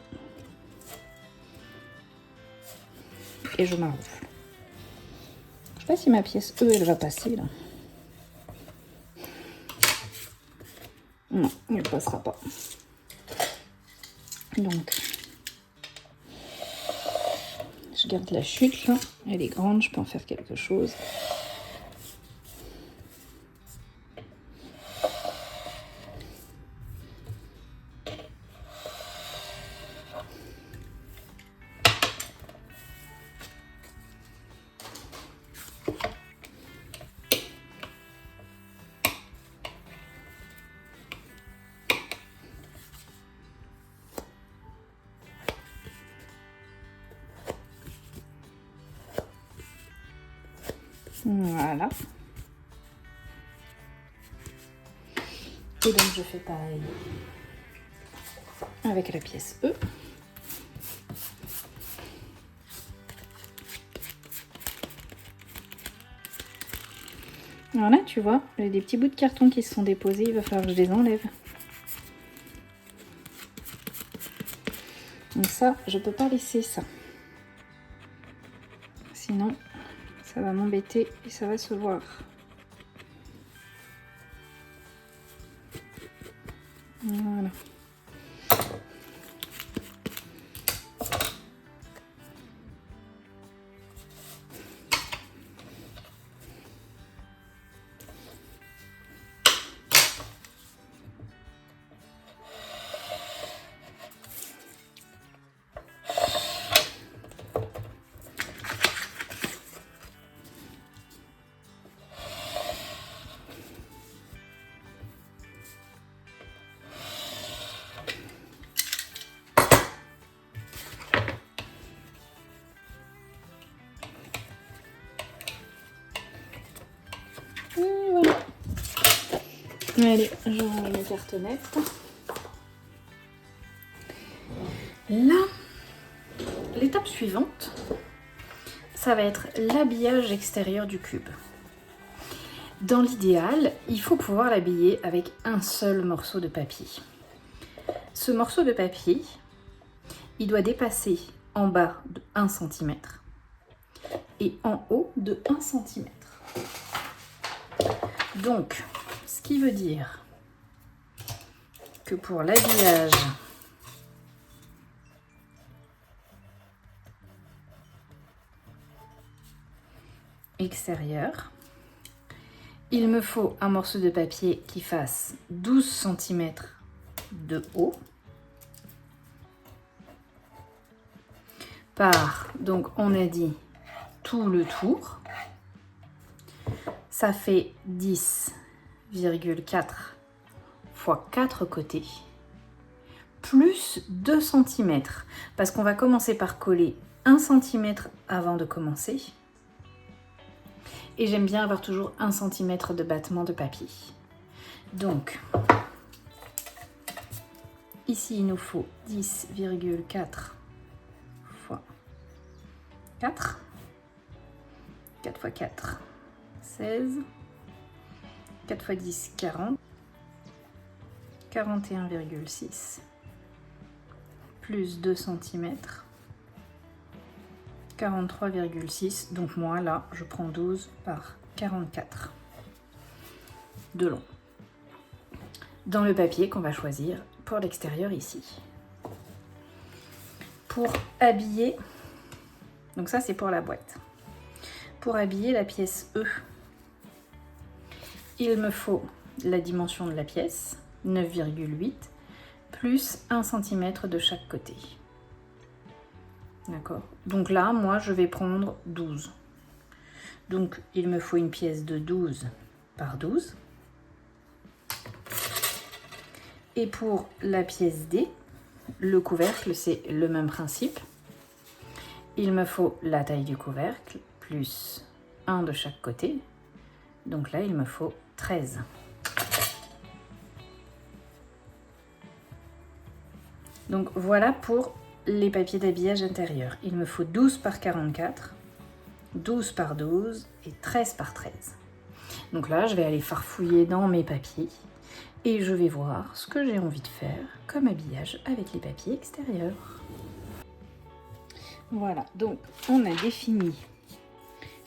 Et je m'arrofle. Je sais pas si ma pièce E, elle va passer là. Non, elle ne passera pas. Donc, je garde la chute là. Elle est grande, je peux en faire quelque chose. Voilà. Et donc je fais pareil avec la pièce E. Alors là, tu vois, il y a des petits bouts de carton qui se sont déposés, il va falloir que je les enlève. Donc ça, je peux pas laisser ça. Sinon, ça va m'embêter et ça va se voir. Voilà. Voilà. Allez, je range mes cartonnettes. Là, l'étape suivante, ça va être l'habillage extérieur du cube. Dans l'idéal, il faut pouvoir l'habiller avec un seul morceau de papier. Ce morceau de papier, il doit dépasser en bas de 1 cm et en haut de 1 cm. Donc, ce qui veut dire que pour l'habillage extérieur, il me faut un morceau de papier qui fasse 12 cm de haut par, donc on a dit tout le tour, ça fait 10,4 fois 4 côtés, plus 2 cm, parce qu'on va commencer par coller 1 cm avant de commencer. Et j'aime bien avoir toujours 1 cm de battement de papier. Donc, ici, il nous faut 10,4 fois 4. 4 fois 4, 16. 4 fois 10, 40. 41,6. Plus 2 cm. 43,6. Donc moi, là, je prends 12 par 44 de long. Dans le papier qu'on va choisir pour l'extérieur ici. Pour habiller, donc ça c'est pour la boîte. Pour habiller la pièce E, il me faut la dimension de la pièce, 9,8, plus 1 cm de chaque côté. D'accord? Donc là, moi, je vais prendre 12. Donc, il me faut une pièce de 12 par 12. Et pour la pièce D, le couvercle, c'est le même principe. Il me faut la taille du couvercle, plus 1 de chaque côté. Donc là, il me faut 13. Donc voilà pour les papiers d'habillage intérieur. Il me faut 12 par 44, 12 par 12 et 13 par 13. Donc là, je vais aller farfouiller dans mes papiers et je vais voir ce que j'ai envie de faire comme habillage avec les papiers extérieurs. Voilà, donc on a défini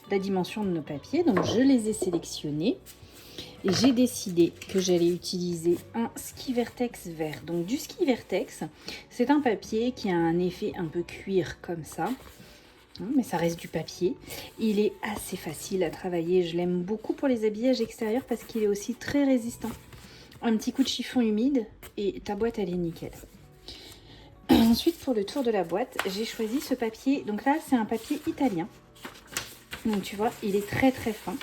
la dimension de nos papiers, donc je les ai sélectionnés. Et j'ai décidé que j'allais utiliser un ski vertex vert. Donc du ski vertex, c'est un papier qui a un effet un peu cuir comme ça. Mais ça reste du papier. Il est assez facile à travailler. Je l'aime beaucoup pour les habillages extérieurs parce qu'il est aussi très résistant. Un petit coup de chiffon humide et ta boîte elle est nickel. Ensuite pour le tour de la boîte, j'ai choisi ce papier. Donc là c'est un papier italien. Donc tu vois, il est très très fin.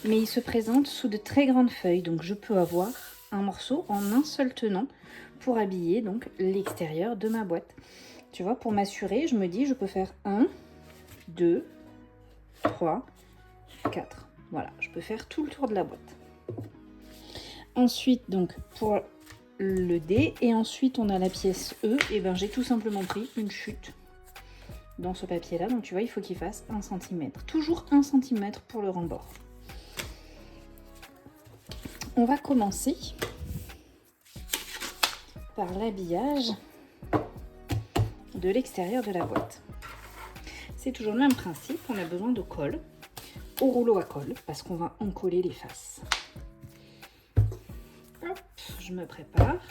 Mais il se présente sous de très grandes feuilles. Donc je peux avoir un morceau en un seul tenant pour habiller donc l'extérieur de ma boîte. Tu vois, pour m'assurer, je me dis je peux faire 1, 2, 3, 4. Voilà, je peux faire tout le tour de la boîte. Ensuite, donc, pour le D, et ensuite on a la pièce E, et ben j'ai tout simplement pris une chute dans ce papier-là. Donc tu vois, il faut qu'il fasse 1 cm. Toujours 1 cm pour le rembord. On va commencer par l'habillage de l'extérieur de la boîte. C'est toujours le même principe, on a besoin de colle, au rouleau à colle, parce qu'on va encoller les faces. Hop, je me prépare.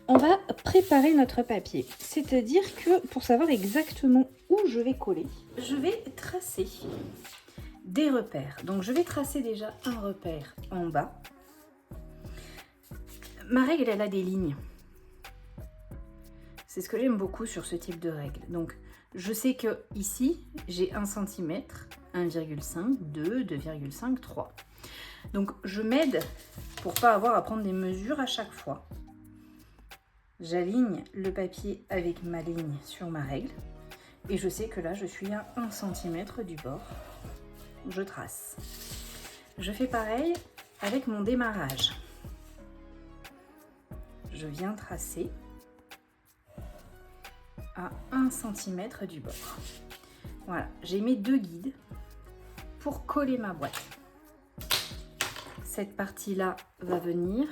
On va préparer notre papier, c'est-à-dire que pour savoir exactement où je vais coller, je vais tracer des repères. Donc je vais tracer déjà un repère en bas. Ma règle, elle a des lignes. C'est ce que j'aime beaucoup sur ce type de règle. Donc je sais que ici j'ai 1 cm, 1,5, 2, 2,5, 3. Donc je m'aide pour pas avoir à prendre des mesures à chaque fois. J'aligne le papier avec ma ligne sur ma règle et je sais que là je suis à 1 cm du bord. Je trace. Je fais pareil avec mon démarrage. Je viens tracer à 1 cm du bord. Voilà, j'ai mes deux guides pour coller ma boîte. Cette partie-là va venir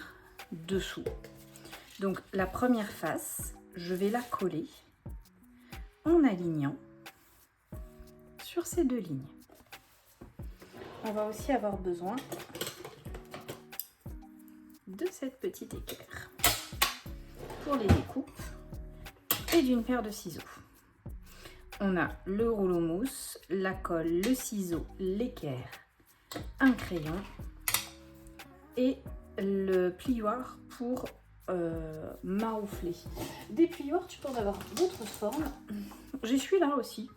dessous. Donc la première face, je vais la coller en alignant sur ces deux lignes. On va aussi avoir besoin de cette petite équerre pour les découpes et d'une paire de ciseaux. On a le rouleau mousse, la colle, le ciseau, l'équerre, un crayon et le plioir pour maroufler. Des plioirs, tu peux en avoir d'autres formes. J'ai celui-là aussi,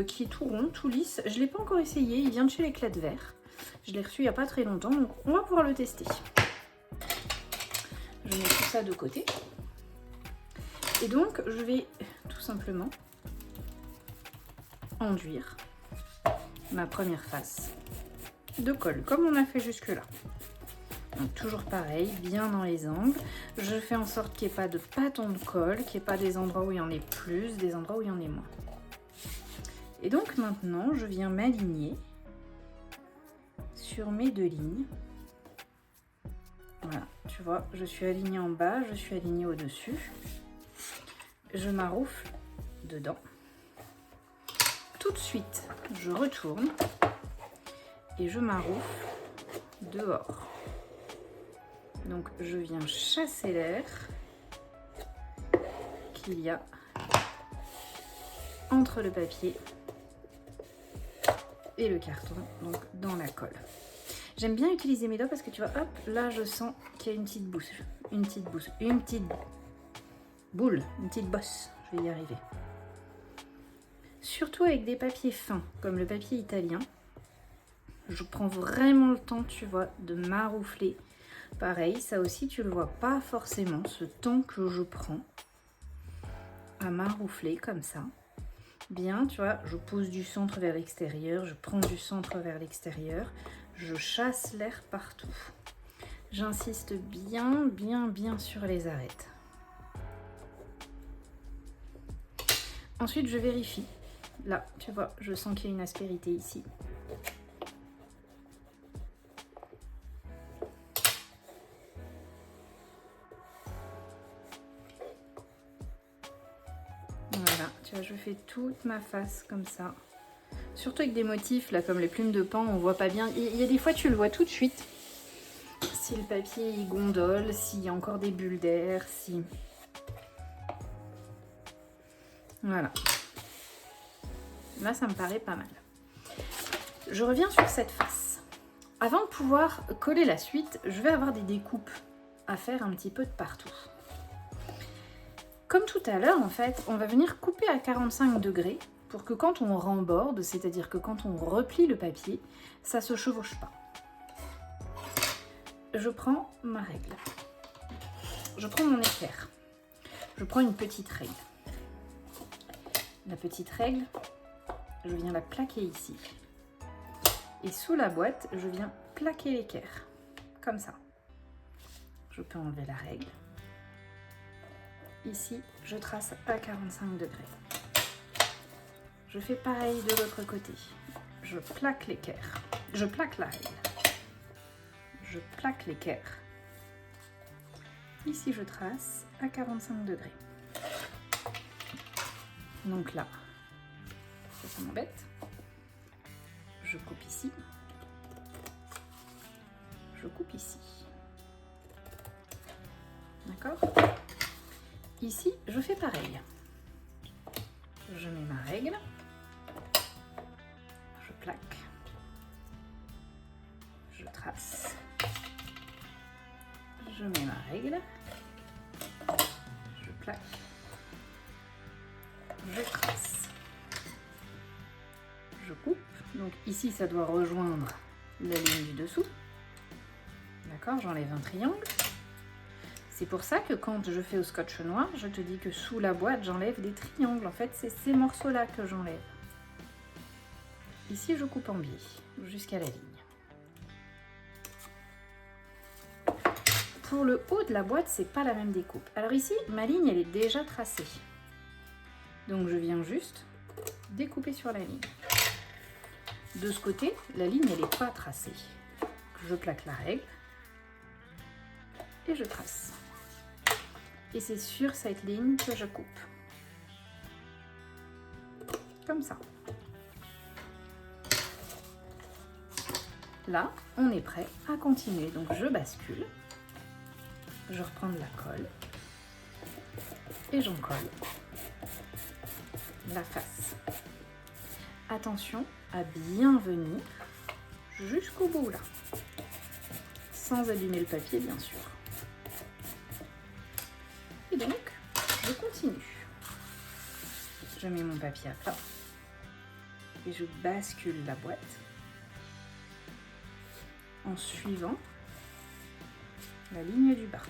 qui est tout rond, tout lisse. Je ne l'ai pas encore essayé, il vient de chez l'Éclat de Verre. Je l'ai reçu il n'y a pas très longtemps, donc on va pouvoir le tester. Je mets tout ça de côté. Et donc, je vais tout simplement enduire ma première face de colle, comme on a fait jusque-là. Donc toujours pareil, bien dans les angles. Je fais en sorte qu'il n'y ait pas de pâton de colle, qu'il n'y ait pas des endroits où il y en ait plus, des endroits où il y en ait moins. Et donc maintenant, je viens m'aligner sur mes deux lignes. Voilà, tu vois, je suis alignée en bas, je suis alignée au-dessus. Je maroufle dedans. Tout de suite, je retourne et je maroufle dehors. Donc je viens chasser l'air qu'il y a entre le papier et le carton, donc dans la colle. J'aime bien utiliser mes doigts parce que tu vois, hop, là je sens qu'il y a une petite boule, une petite boule, une petite bosse, je vais y arriver. Surtout avec des papiers fins, comme le papier italien, je prends vraiment le temps, tu vois, de maroufler. Pareil, ça aussi tu le vois pas forcément, ce temps que je prends à maroufler comme ça. Bien, tu vois, je pose du centre vers l'extérieur, je prends du centre vers l'extérieur, je chasse l'air partout. J'insiste bien sur les arêtes. Ensuite, je vérifie. Là, tu vois, je sens qu'il y a une aspérité ici. Voilà, tu vois, je fais toute ma face comme ça. Surtout avec des motifs, là, comme les plumes de paon, on voit pas bien. Il y a des fois, tu le vois tout de suite. Si le papier il gondole, s'il y a encore des bulles d'air, si... Voilà. Là, ça me paraît pas mal. Je reviens sur cette face. Avant de pouvoir coller la suite, je vais avoir des découpes à faire un petit peu de partout. Comme tout à l'heure, en fait, on va venir couper à 45 degrés pour que quand on remborde, c'est-à-dire que quand on replie le papier, ça ne se chevauche pas. Je prends ma règle. Je prends mon équerre. Je prends une petite règle. La petite règle, je viens la plaquer ici. Et sous la boîte, je viens plaquer l'équerre. Comme ça. Je peux enlever la règle. Ici, je trace à 45 degrés. Je fais pareil de l'autre côté. Je plaque l'équerre. Je plaque la règle. Je plaque l'équerre. Ici, je trace à 45 degrés. Donc là, ça m'embête. Je coupe ici. Je coupe ici. D'accord ? Ici, je fais pareil. Je mets ma règle. Je plaque. Je trace. Je mets ma règle. Je plaque. Je trace. Je coupe. Donc ici, ça doit rejoindre la ligne du dessous. D'accord, j'enlève un triangle. C'est pour ça que quand je fais au scotch noir, je te dis que sous la boîte, j'enlève des triangles. En fait, c'est ces morceaux-là que j'enlève. Ici, je coupe en biais jusqu'à la ligne. Pour le haut de la boîte, c'est pas la même découpe. Alors ici, ma ligne, elle est déjà tracée. Donc, je viens juste découper sur la ligne. De ce côté, la ligne, elle n'est pas tracée. Je plaque la règle et je trace. Et c'est sur cette ligne que je coupe. Comme ça. Là, on est prêt à continuer. Donc, je bascule. Je reprends de la colle. Et j'en colle la face. Attention à bien venir jusqu'au bout là. Sans abîmer le papier, bien sûr. Et donc, je continue. Je mets mon papier à plat et je bascule la boîte en suivant la ligne du bas.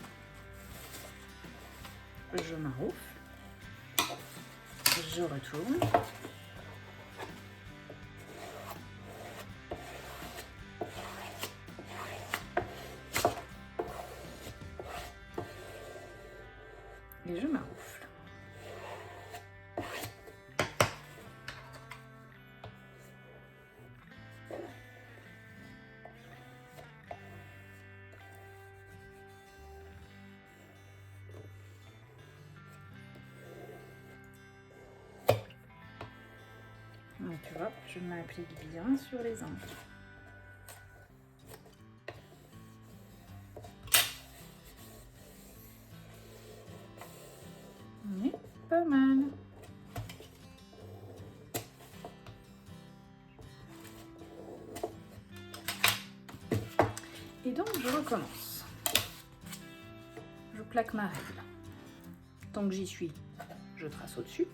Je m'enroufle, je retourne. Et je m'enroufle. Donc tu vois, je m'applique bien sur les angles. On est pas mal. donc je recommence. Je plaque ma règle. Tant que j'y suis, je trace au-dessus.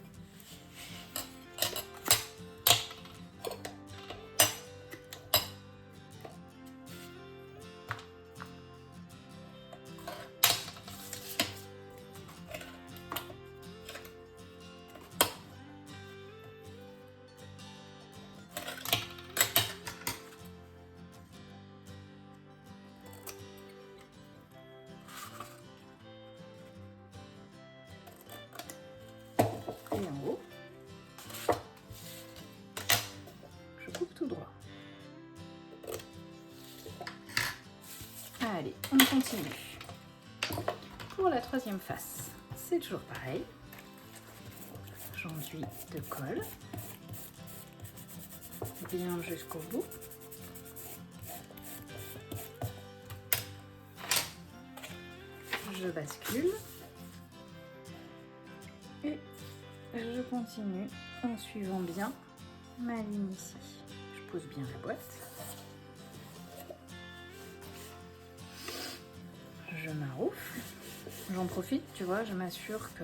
Et en haut, je coupe tout droit. Allez, on continue. Pour la troisième face, c'est toujours pareil. J'enduis de colle, bien jusqu'au bout. Je bascule et je continue en suivant bien ma ligne ici. Je pose bien la boîte. Je maroufle. J'en profite, tu vois, je m'assure que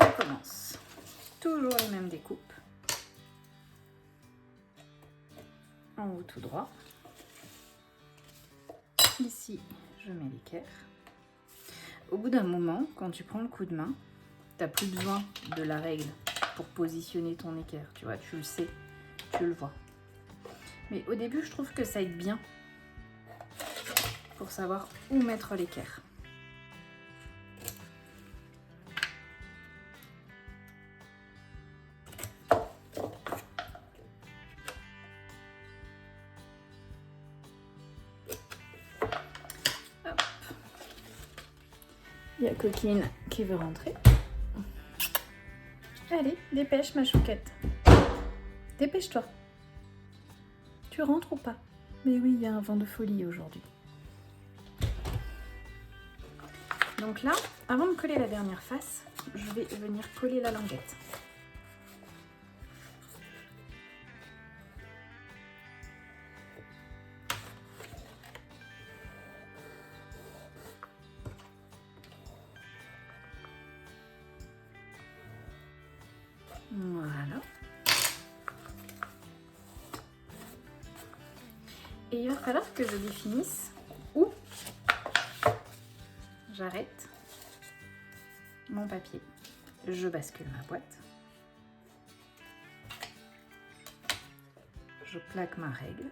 recommence. Toujours les mêmes découpes. En haut tout droit. Ici, je mets l'équerre. Au bout d'un moment, quand tu prends le coup de main, tu n'as plus besoin de la règle pour positionner ton équerre. Tu vois, tu le sais, tu le vois. Mais au début, je trouve que ça aide bien pour savoir où mettre l'équerre. Il y a Coquine qui veut rentrer. Allez, dépêche ma chouquette. Dépêche-toi. Tu rentres ou pas? Mais oui, il y a un vent de folie aujourd'hui. Donc là, avant de coller la dernière face, je vais venir coller la languette. Voilà. Et il va falloir que je définisse où j'arrête mon papier. Je bascule ma boîte. Je plaque ma règle.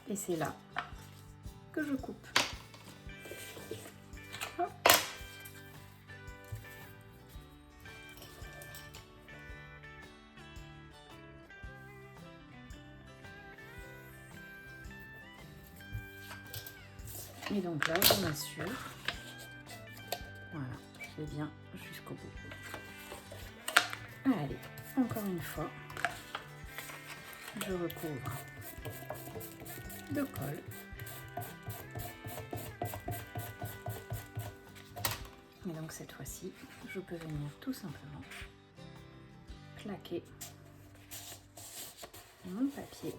Et c'est là que je coupe. Hop. Et donc là, je m'assure, voilà, je vais bien jusqu'au bout. Allez, encore une fois, je recouvre de colle. Et donc cette fois-ci, je peux venir tout simplement plaquer mon papier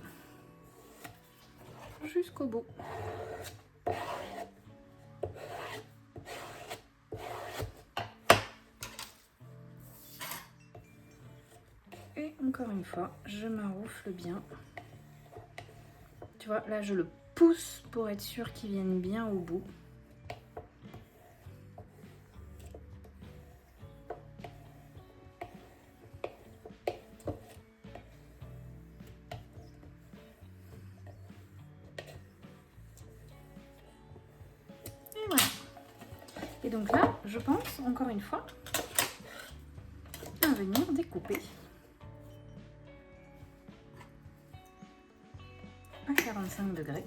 jusqu'au bout. Et encore une fois, je maroufle bien. Tu vois, là je le pousse pour être sûr qu'il vienne bien au bout. Et donc là, je pense, encore une fois, à venir découper à 45 degrés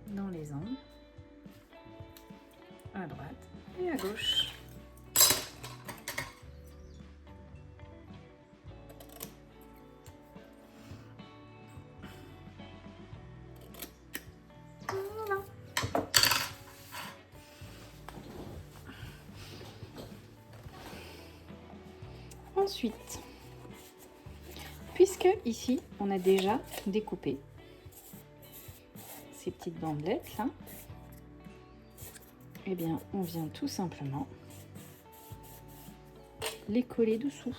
dans les angles, à droite et à gauche. Voilà. Ensuite, puisque ici on a déjà découpé ces petites bandelettes là, eh bien on vient tout simplement les coller dessous.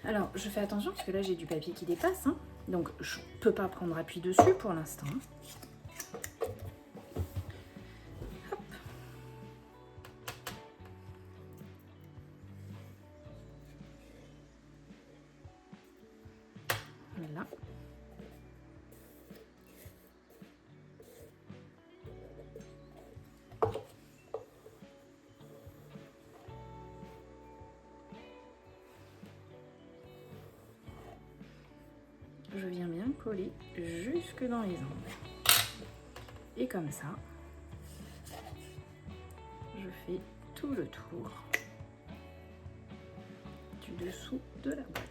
Alors je fais attention parce que là j'ai du papier qui dépasse, hein, donc je peux pas prendre appui dessus pour l'instant. Hop. Voilà. Je viens bien coller jusque dans les angles. Et comme ça, je fais tout le tour du dessous de la boîte.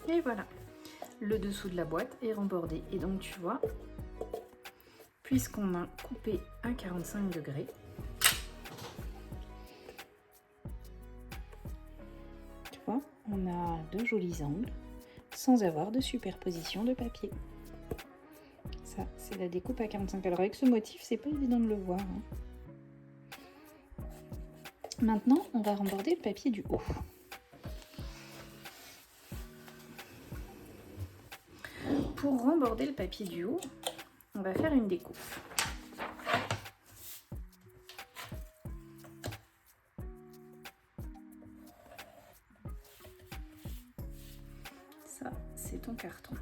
Et voilà, le dessous de la boîte est rembordé. Et donc tu vois, puisqu'on a coupé à 45 degrés, tu vois, on a de jolis angles sans avoir de superposition de papier. Ça, c'est la découpe à 45. Alors avec ce motif, c'est pas évident de le voir, hein. Maintenant, on va remborder le papier du haut. Pour remborder le papier du haut, on va faire une découpe. Ça, c'est ton carton.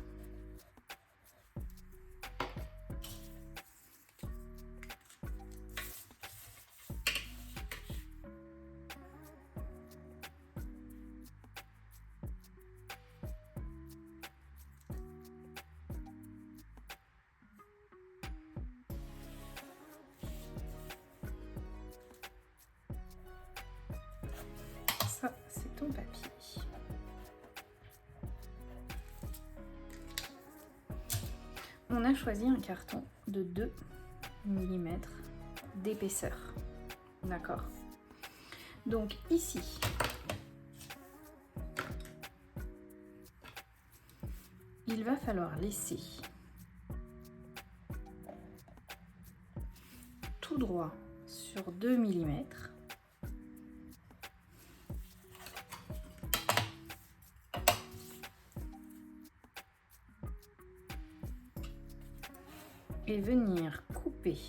Ça, c'est ton papier. On a choisi un carton de 2 mm d'épaisseur. D'accord? Donc ici, il va falloir laisser tout droit sur 2 mm et venir couper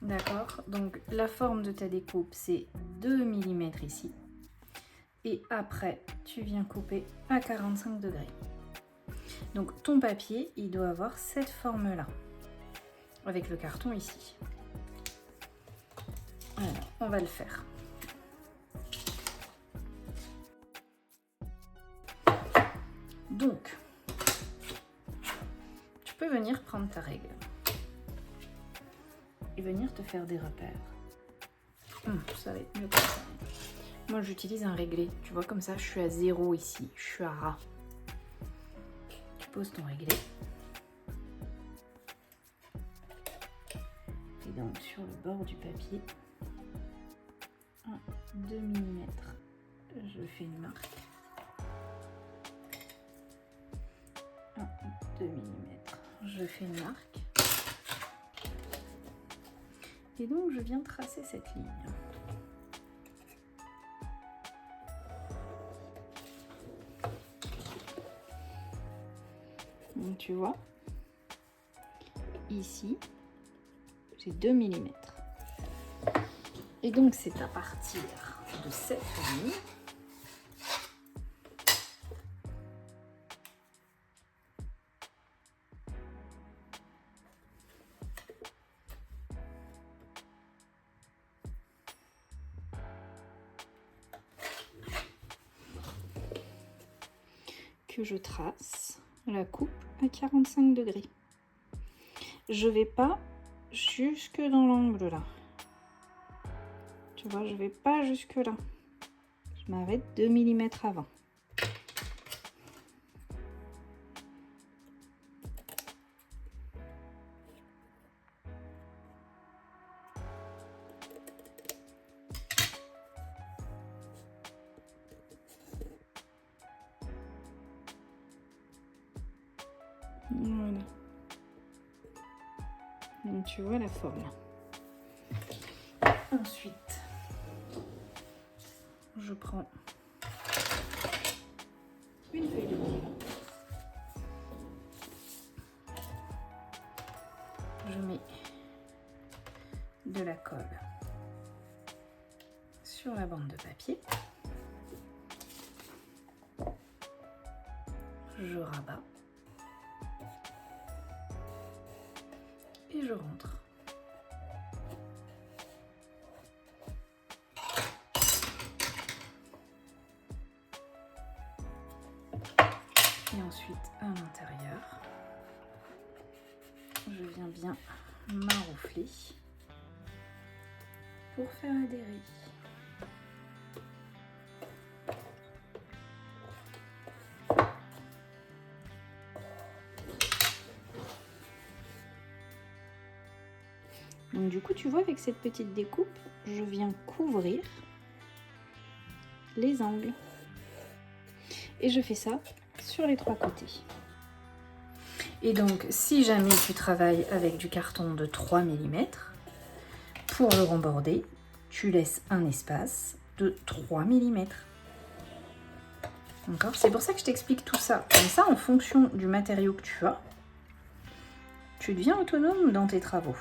d'accord, donc la forme de ta découpe c'est 2 mm ici et après tu viens couper à 45 degrés. Donc ton papier il doit avoir cette forme là. avec le carton ici. Alors, on va le faire. Donc, tu peux venir prendre ta règle et venir te faire des repères. Ça va être mieux comme ça. Moi, j'utilise un réglé. Tu vois, comme ça, je suis à 0 ici. Je suis à ras. Tu poses ton réglé. Et donc, sur le bord du papier, 2 mm, je fais une marque. 2 mm, je fais une marque. Et donc, je viens tracer cette ligne. Donc, tu vois, ici, j'ai 2 mm. Et donc, c'est à partir de cette ligne que je trace la coupe à 45 degrés. Je vais pas jusque dans l'angle là. Tu vois, je vais pas jusque là. Je m'arrête 2 mm avant. Voilà. Donc tu vois la forme. Ensuite, je prends une feuille de bois. Je mets de la colle sur la bande de papier. Je rabats. Et je rentre. Et ensuite, à l'intérieur, je viens bien maroufler pour faire adhérer. Donc du coup, tu vois, avec cette petite découpe, je viens couvrir les angles. Et je fais ça sur les 3 côtés. Et donc, si jamais tu travailles avec du carton de 3 mm, pour le remborder, tu laisses un espace de 3 mm. D'accord ? C'est pour ça que je t'explique tout ça. Comme ça, en fonction du matériau que tu as, tu deviens autonome dans tes travaux.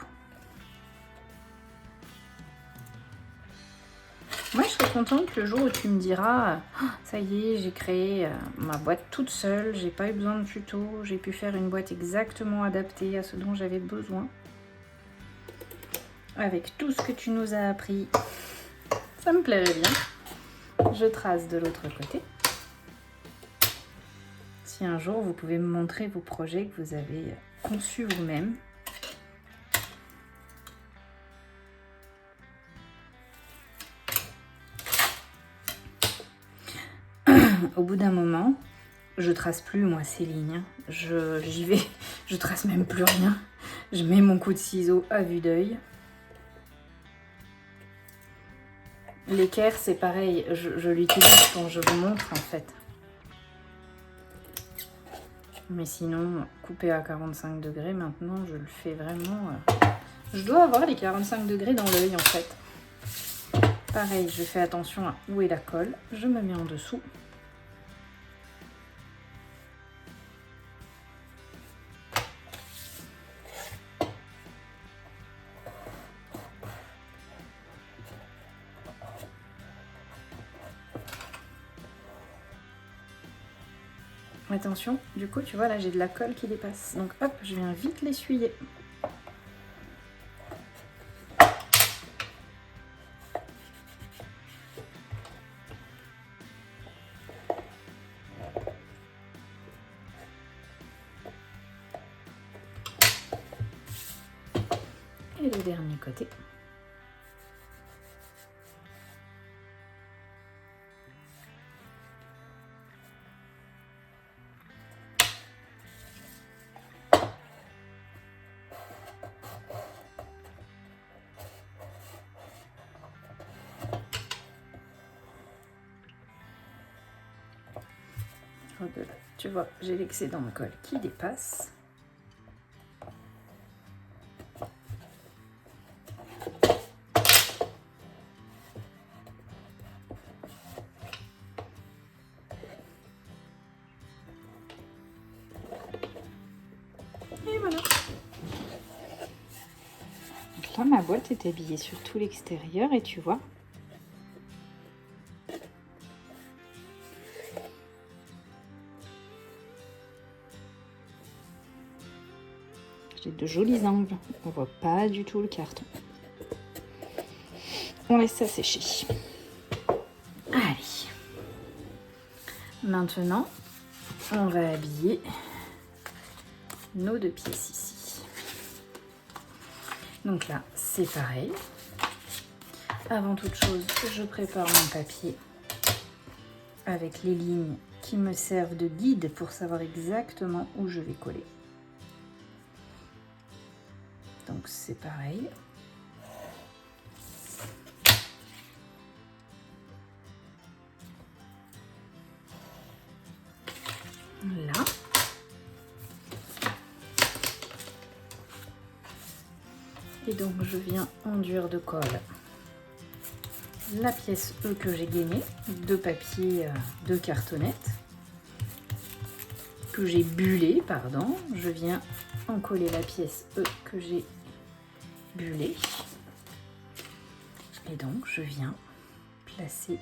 Moi, je serais contente le jour où tu me diras ça y est, j'ai créé ma boîte toute seule, j'ai pas eu besoin de tuto, j'ai pu faire une boîte exactement adaptée à ce dont j'avais besoin. Avec tout ce que tu nous as appris, ça me plairait bien. Je trace de l'autre côté. Si un jour vous pouvez me montrer vos projets que vous avez conçus vous-même. Au bout d'un moment, je trace plus moi ces lignes. J'y vais, je trace même plus rien. Je mets mon coup de ciseau à vue d'œil. L'équerre, c'est pareil, je l'utilise quand je vous montre en fait. Mais sinon, couper à 45 degrés, maintenant, je le fais vraiment... Je dois avoir les 45 degrés dans l'œil en fait. Pareil, je fais attention à où est la colle. Je me mets en dessous. Attention, du coup, tu vois, là, j'ai de la colle qui dépasse. Donc, hop, je viens vite l'essuyer. Et le dernier côté. Au-delà, tu vois, j'ai l'excédent de colle qui dépasse. Et voilà. Donc là, ma boîte est habillée sur tout l'extérieur et tu vois, j'ai de jolis angles. On voit pas du tout le carton. On laisse ça sécher. Allez. Maintenant, on va habiller nos 2 pièces ici. Donc là, c'est pareil. Avant toute chose, je prépare mon papier avec les lignes qui me servent de guide pour savoir exactement où je vais coller. Donc c'est pareil. Là. Et donc je viens enduire de colle la pièce E que j'ai gainée, de papier de cartonnette, que j'ai bullé, pardon. Je viens en coller la pièce E que j'ai bullée. Et donc je viens placer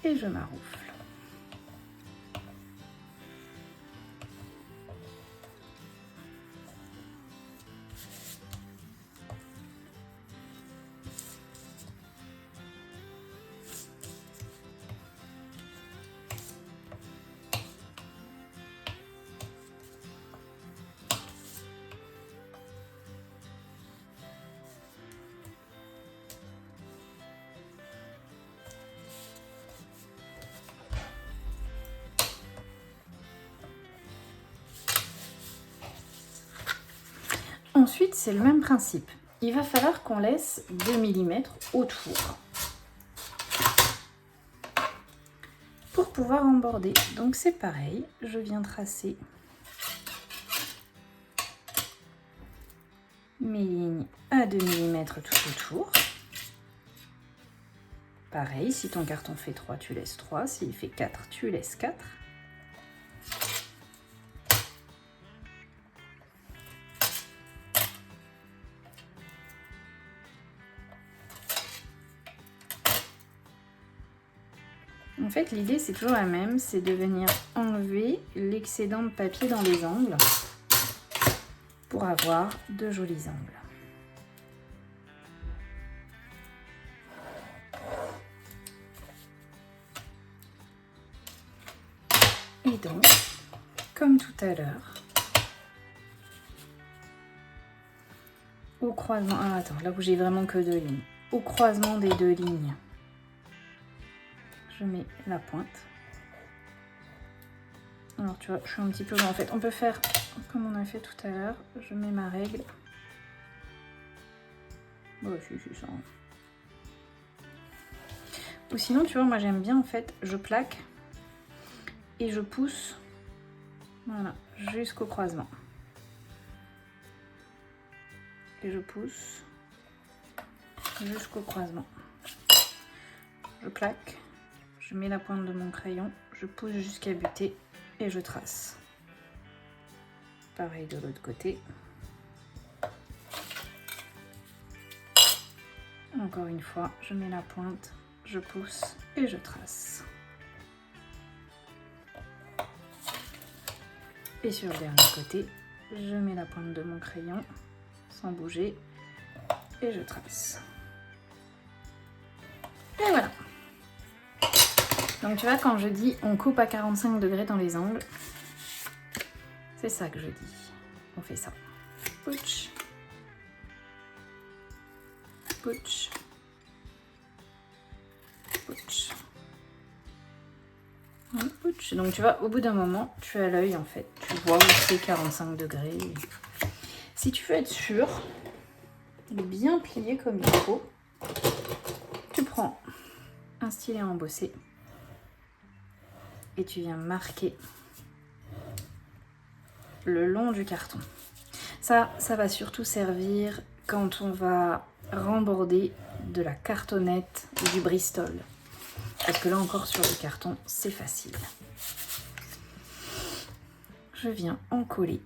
et je maroufle. Ensuite, c'est le même principe. Il va falloir qu'on laisse 2 mm autour pour pouvoir emborder. Donc c'est pareil, je viens tracer mes lignes à 2 mm tout autour. Pareil, si ton carton fait 3, tu laisses 3. S'il fait 4, tu laisses 4. En fait, l'idée, c'est toujours la même, c'est de venir enlever l'excédent de papier dans les angles pour avoir de jolis angles. Et donc, comme tout à l'heure, au croisement... Ah, attends, là où j'ai vraiment que 2 lignes. Au croisement des 2 lignes, je mets la pointe. Alors tu vois, je suis un petit peu... En fait, on peut faire comme on a fait tout à l'heure. Je mets ma règle. Bon, c'est ça. Ou sinon, tu vois, moi j'aime bien en fait, je plaque et je pousse, voilà, jusqu'au croisement. Et je pousse jusqu'au croisement. Je plaque, je mets la pointe de mon crayon, je pousse jusqu'à buter et je trace. Pareil de l'autre côté. Encore une fois, je mets la pointe, je pousse et je trace. Et sur le dernier côté, je mets la pointe de mon crayon sans bouger et je trace. Et voilà. Donc tu vois, quand je dis on coupe à 45 degrés dans les angles, c'est ça que je dis. On fait ça. Pouch. Pouch. Pouch. Pouch. Donc tu vois, au bout d'un moment, tu as l'œil en fait. Tu vois où c'est 45 degrés. Si tu veux être sûr de bien plier comme il faut, tu prends un stylet embossé et tu viens marquer le long du carton. Ça va surtout servir quand on va remborder de la cartonnette ou du Bristol. Parce que là encore sur le carton, c'est facile. Je viens en coller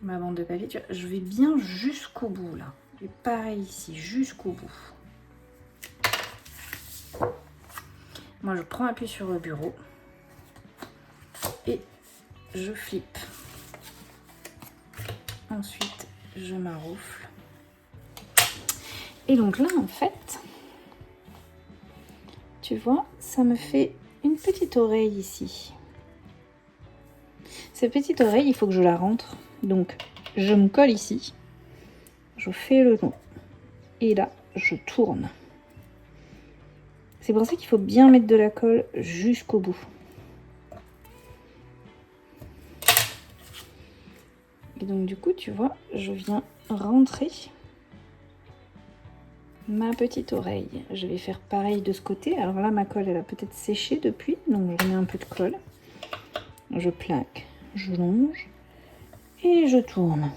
ma bande de papier. Tu vois, je vais bien jusqu'au bout là. Et pareil ici, jusqu'au bout. Moi, je prends appui sur le bureau et je flippe. Ensuite, je maroufle. Et donc là, en fait, tu vois, ça me fait une petite oreille ici. Cette petite oreille, il faut que je la rentre. Donc, je me colle ici. Je fais le long. Et là, je tourne. C'est pour ça qu'il faut bien mettre de la colle jusqu'au bout. Et donc du coup, tu vois, je viens rentrer ma petite oreille. Je vais faire pareil de ce côté. Alors là, ma colle, elle a peut-être séché depuis. Donc je mets un peu de colle. Je plaque, je longe et je tourne.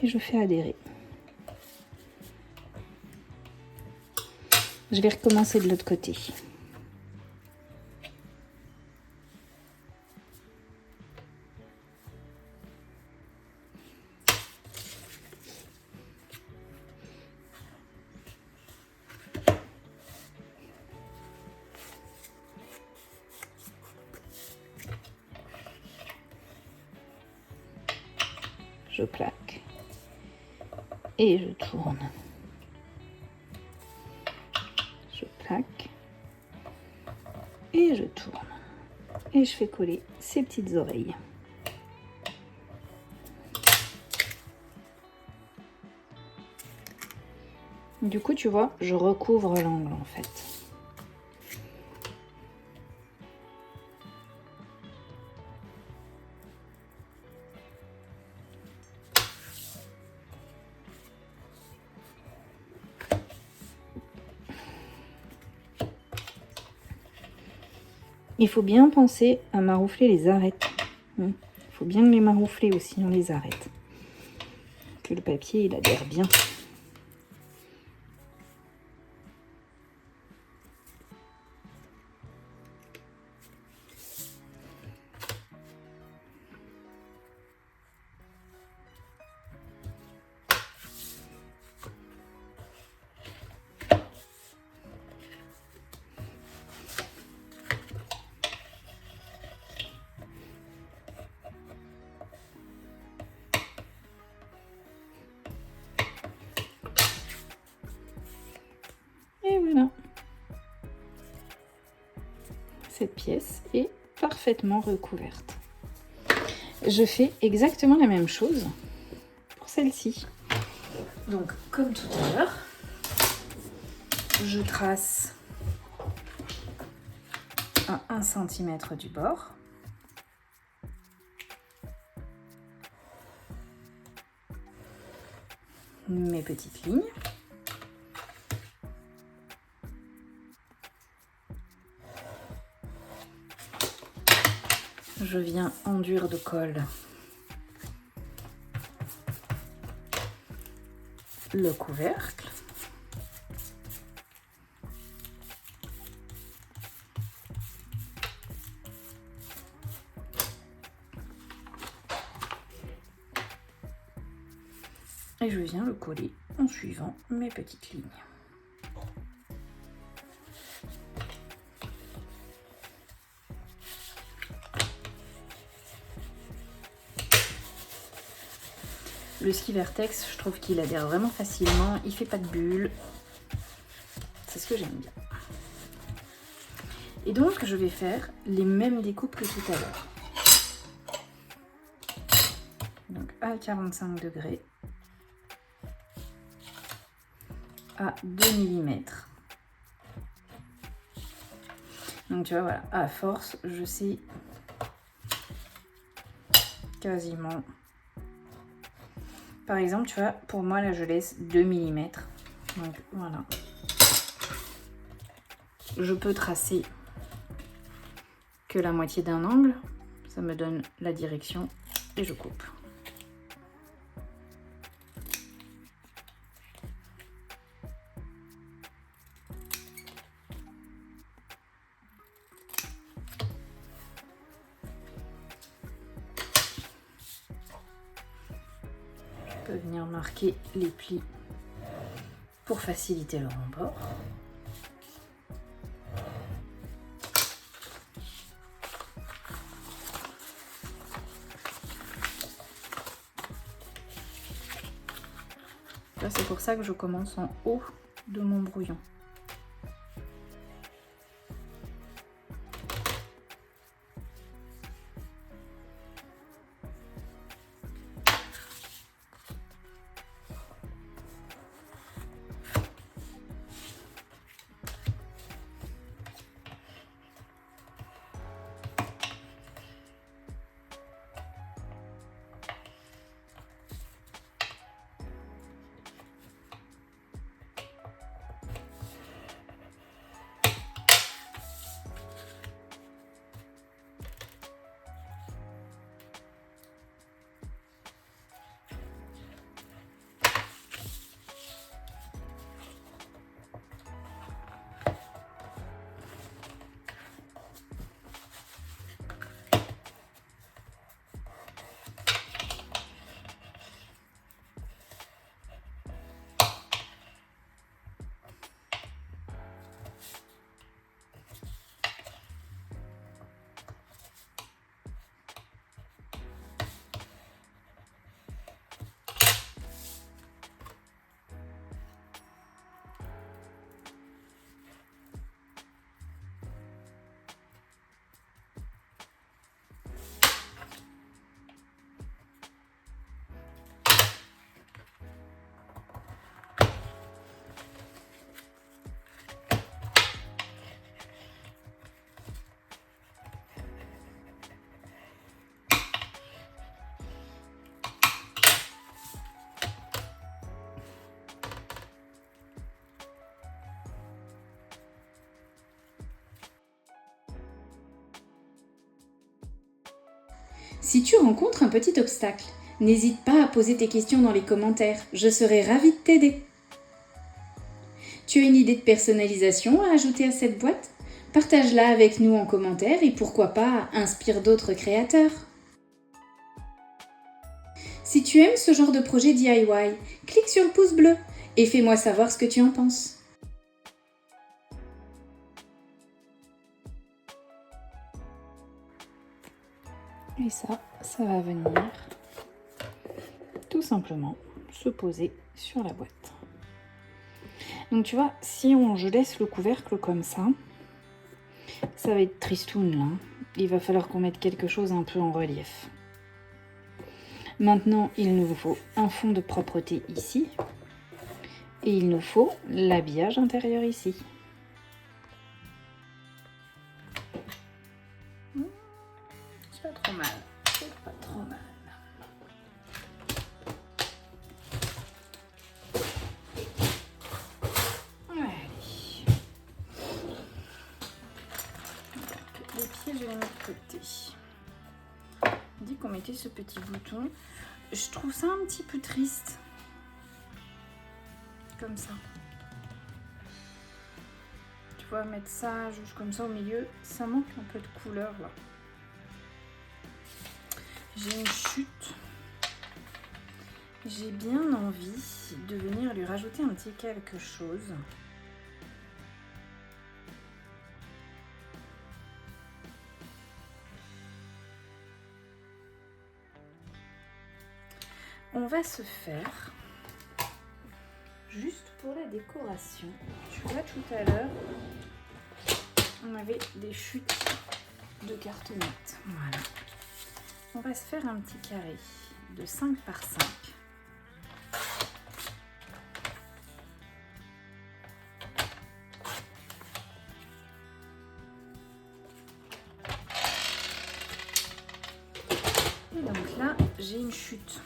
Et je fais adhérer. Je vais recommencer de l'autre côté. Je plaque et je tourne. Je plaque et je tourne. Et je fais coller ces petites oreilles. Du coup, tu vois, je recouvre l'angle en fait. Il faut bien penser à maroufler les arêtes. Il faut bien les maroufler aussi, on les arrête. Que le papier, il adhère bien. Et voilà. Cette pièce est parfaitement recouverte. Je fais exactement la même chose pour celle-ci. Donc, comme tout à l'heure, je trace à 1 cm du bord. Mes petites lignes. Je viens enduire de colle le couvercle. Et je viens le coller en suivant mes petites lignes. Le ski vertex, je trouve qu'il adhère vraiment facilement, il fait pas de bulles. C'est ce que j'aime bien. Et donc, je vais faire les mêmes découpes que tout à l'heure. Donc, à 45 degrés, à 2 mm. Donc, tu vois, voilà, à force, je sais quasiment. Par exemple, tu vois, pour moi, là, je laisse 2 mm. Donc, voilà. Je peux tracer que la moitié d'un angle. Ça me donne la direction et je coupe. Je peux venir marquer les plis pour faciliter le remport. Là, c'est pour ça que je commence en haut de mon brouillon. Si tu rencontres un petit obstacle, n'hésite pas à poser tes questions dans les commentaires, je serai ravie de t'aider. Tu as une idée de personnalisation à ajouter à cette boîte? Partage-la avec nous en commentaire et pourquoi pas inspire d'autres créateurs. Si tu aimes ce genre de projet DIY, clique sur le pouce bleu et fais-moi savoir ce que tu en penses. Et ça va venir tout simplement se poser sur la boîte. Donc tu vois, si je laisse le couvercle comme ça va être tristoun là. Il va falloir qu'on mette quelque chose un peu en relief. Maintenant, il nous faut un fond de propreté ici. Et il nous faut l'habillage intérieur ici. C'est pas trop mal. C'est pas trop mal. Allez. Donc, les pieds, je vais les mettre de côté. On dit qu'on mettait ce petit bouton. Je trouve ça un petit peu triste. Comme ça. Tu vois, mettre ça juste comme ça au milieu, ça manque un peu de couleur là. J'ai une chute. J'ai bien envie de venir lui rajouter un petit quelque chose. On va se faire juste pour la décoration. Tu vois, tout à l'heure, on avait des chutes de cartonnettes. Voilà. On va se faire un petit carré de 5 par 5. Et donc là, j'ai une chute.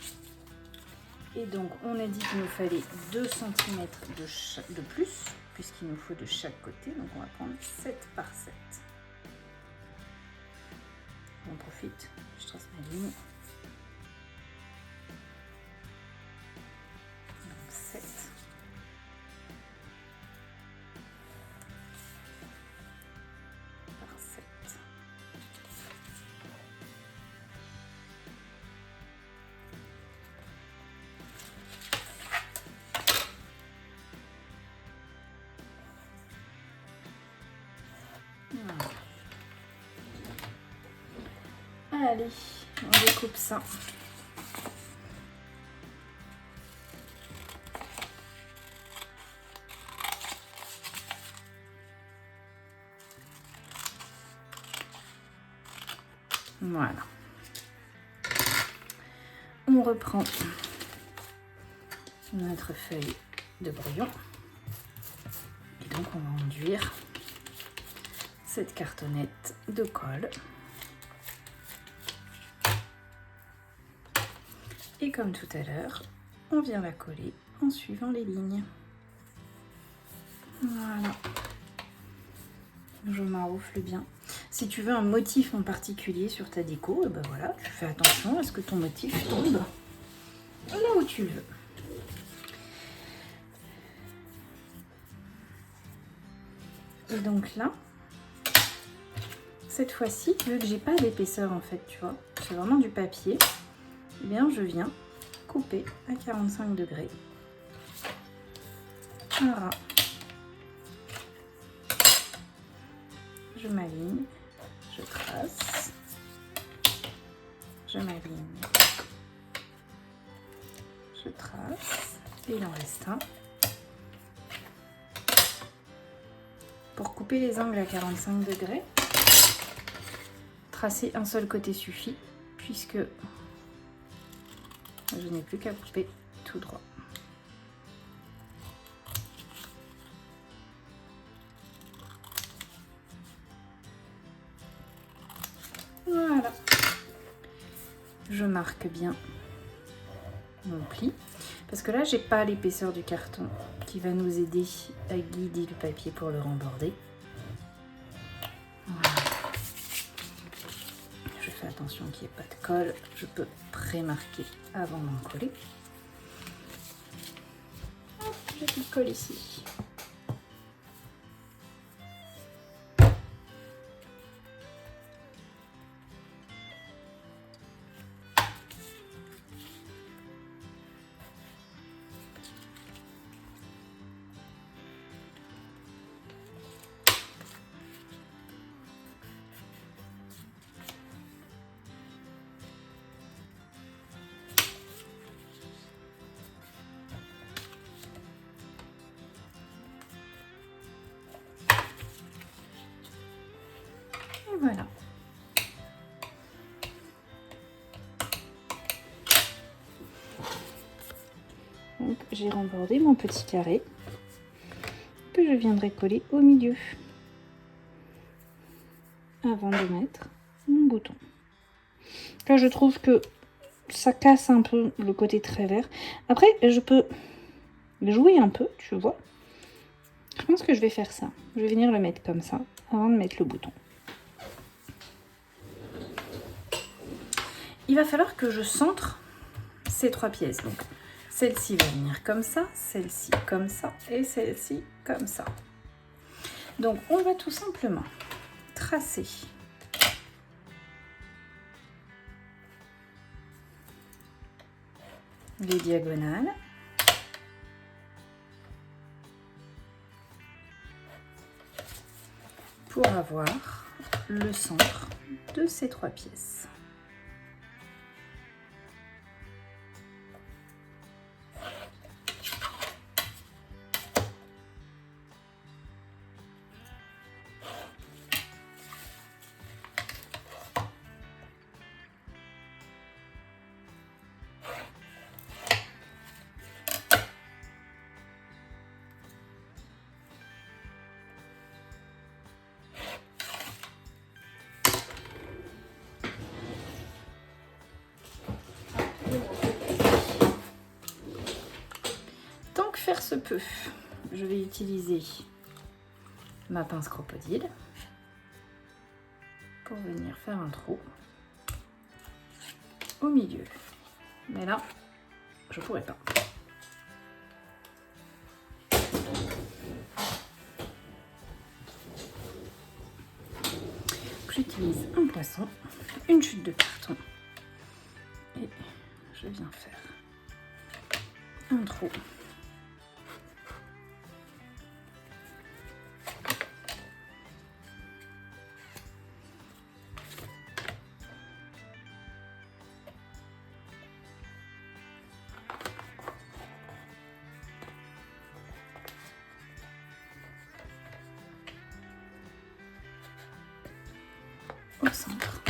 Et donc, on a dit qu'il nous fallait 2 cm de plus, puisqu'il nous faut de chaque côté. Donc, on va prendre 7 par 7. On profite, je trace ma ligne. Donc, 7. Par 7. Voilà. Allez, on découpe ça. Voilà. On reprend notre feuille de brouillon. Et donc on va enduire cette cartonnette de colle. Et comme tout à l'heure, on vient la coller en suivant les lignes. Voilà. Je maroufle bien. Si tu veux un motif en particulier sur ta déco, ben voilà, tu fais attention à ce que ton motif tombe là où tu le veux. Et donc là, cette fois-ci, vu que j'ai pas d'épaisseur en fait, tu vois, c'est vraiment du papier, eh bien je viens couper à 45 degrés. Voilà. Je m'aligne, je trace, je m'aligne, je trace, et il en reste un. Pour couper les angles à 45 degrés, tracer un seul côté suffit, puisque je n'ai plus qu'à couper tout droit. Voilà. Je marque bien mon pli, parce que là j'ai pas l'épaisseur du carton qui va nous aider à guider le papier pour le remborder. Voilà. Je fais attention qu'il n'y ait pas de colle, je peux pré-marquer avant d'en coller. Hop, je petite colle ici. Et voilà. Donc j'ai rembordé mon petit carré que je viendrai coller au milieu avant de mettre mon bouton. Là je trouve que ça casse un peu le côté très vert. Après je peux jouer un peu, tu vois. Je pense que je vais faire ça. Je vais venir le mettre comme ça avant de mettre le bouton. Il va falloir que je centre ces 3 pièces. Donc celle-ci va venir comme ça, celle-ci comme ça et celle-ci comme ça. Donc on va tout simplement tracer les diagonales. Pour avoir le centre de ces 3 pièces. se peut, je vais utiliser ma pince crocodile pour venir faire un trou au milieu. Mais là, je pourrais pas. J'utilise un poinçon, une chute de carton et je viens faire un trou. Au centre.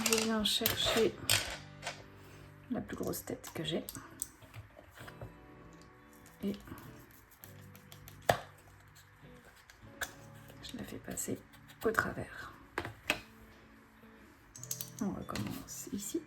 Je viens chercher la plus grosse tête que j'ai et je la fais passer au travers. On recommence ici.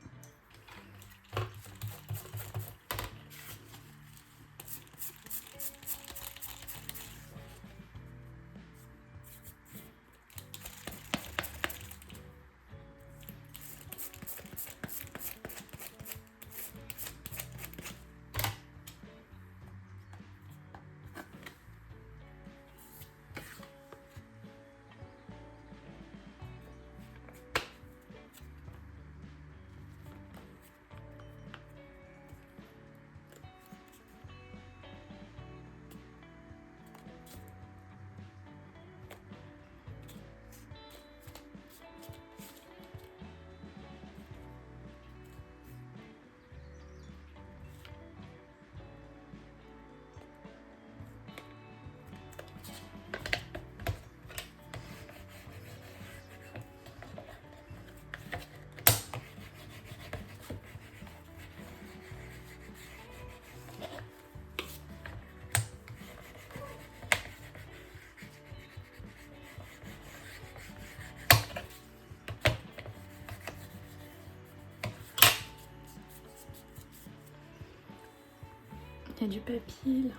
Il y a du papier là.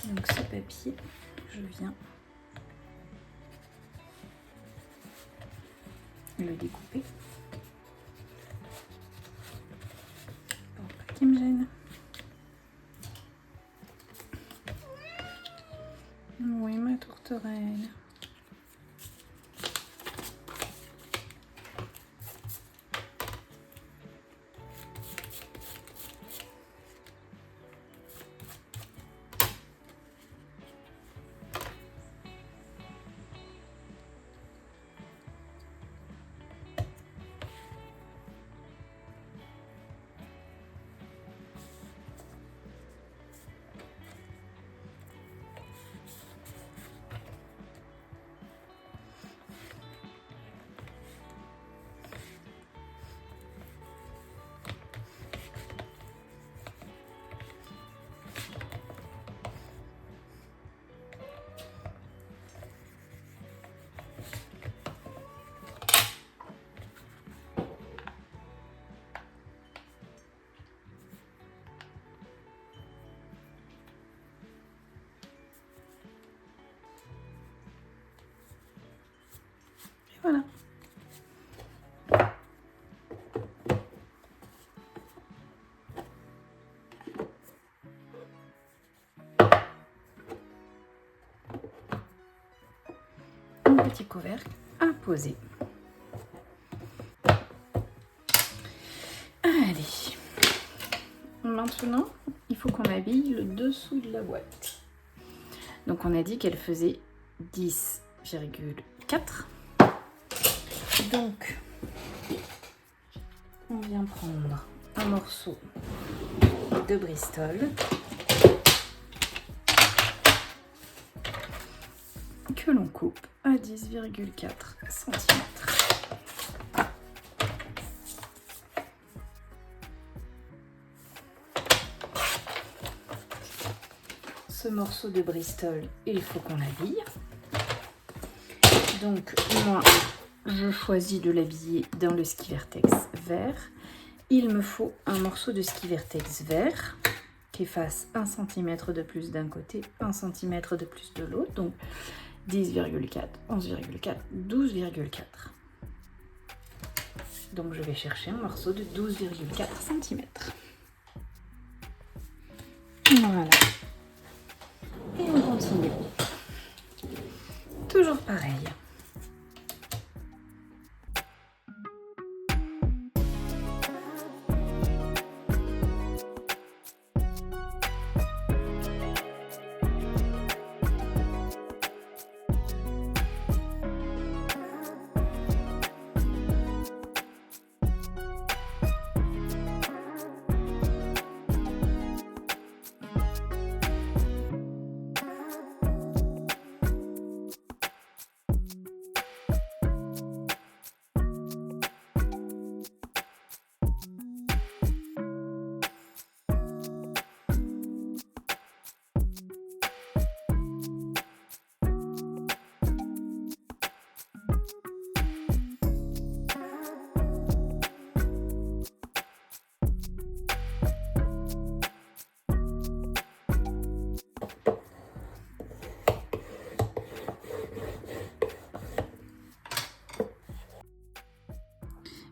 Donc ce papier, je viens le découper pour pas qu'il me gêne. Oui, ma tourterelle. Voilà. Un petit couvercle à poser. Allez. Maintenant, il faut qu'on habille le dessous de la boîte. Donc on a dit qu'elle faisait 10,4. Donc, on vient prendre un morceau de Bristol que l'on coupe à 10,4 cm. Ce morceau de Bristol, il faut qu'on l'habille. Donc, moi, je choisis de l'habiller dans le ski vertex vert il me faut un morceau de ski vertex vert qui fasse 1 cm de plus d'un côté, 1 cm de plus de l'autre, donc 10,4, 11,4, 12,4. Donc je vais chercher un morceau de 12,4 cm. Voilà. Et on continue. Toujours pareil.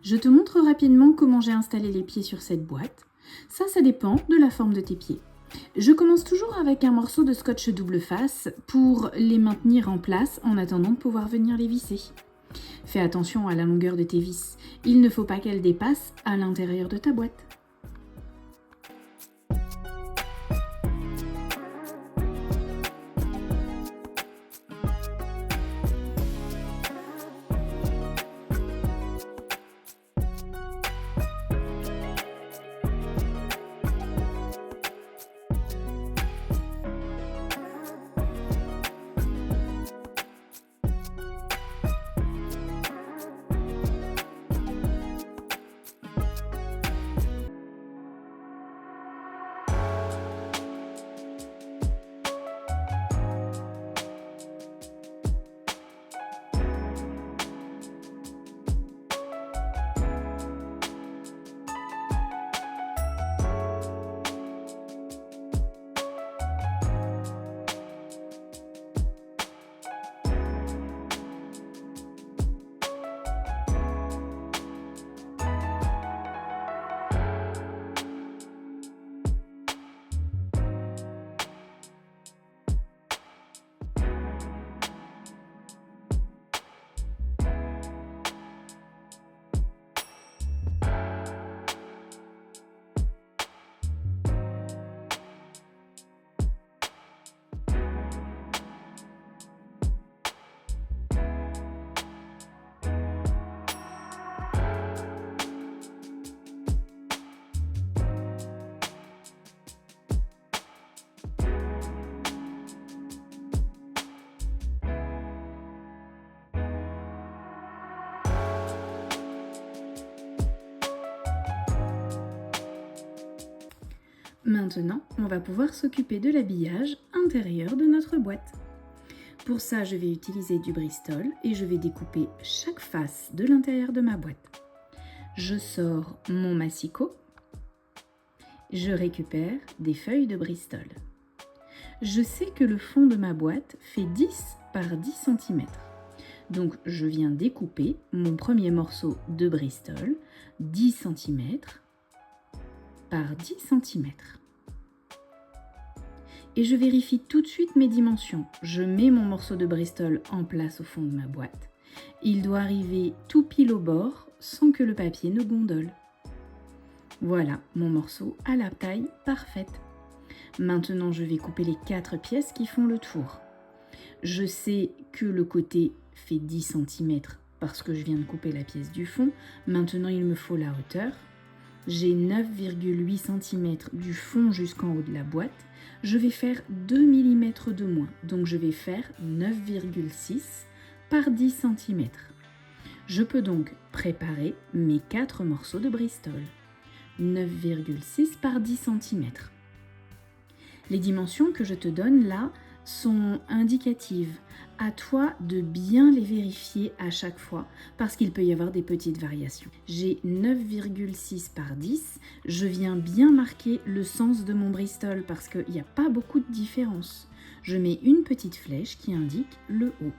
Je te montre rapidement comment j'ai installé les pieds sur cette boîte. Ça dépend de la forme de tes pieds. Je commence toujours avec un morceau de scotch double face pour les maintenir en place en attendant de pouvoir venir les visser. Fais attention à la longueur de tes vis. Il ne faut pas qu'elles dépassent à l'intérieur de ta boîte. Maintenant, on va pouvoir s'occuper de l'habillage intérieur de notre boîte. Pour ça, je vais utiliser du Bristol et je vais découper chaque face de l'intérieur de ma boîte. Je sors mon massicot. Je récupère des feuilles de Bristol. Je sais que le fond de ma boîte fait 10 par 10 cm. Donc, je viens découper mon premier morceau de Bristol, 10 cm par 10 cm. Et je vérifie tout de suite mes dimensions. Je mets mon morceau de Bristol en place au fond de ma boîte. Il doit arriver tout pile au bord sans que le papier ne gondole. Voilà mon morceau à la taille parfaite. Maintenant, je vais couper les 4 pièces qui font le tour. Je sais que le côté fait 10 cm parce que je viens de couper la pièce du fond. Maintenant, il me faut la hauteur. J'ai 9,8 cm du fond jusqu'en haut de la boîte. Je vais faire 2 mm de moins, donc je vais faire 9,6 par 10 cm. Je peux donc préparer mes 4 morceaux de Bristol. 9,6 par 10 cm. Les dimensions que je te donne là sont indicatives. À toi de bien les vérifier à chaque fois parce qu'il peut y avoir des petites variations. J'ai 9,6 par 10. Je viens bien marquer le sens de mon Bristol parce qu'il n'y a pas beaucoup de différence. Je mets une petite flèche qui indique le haut.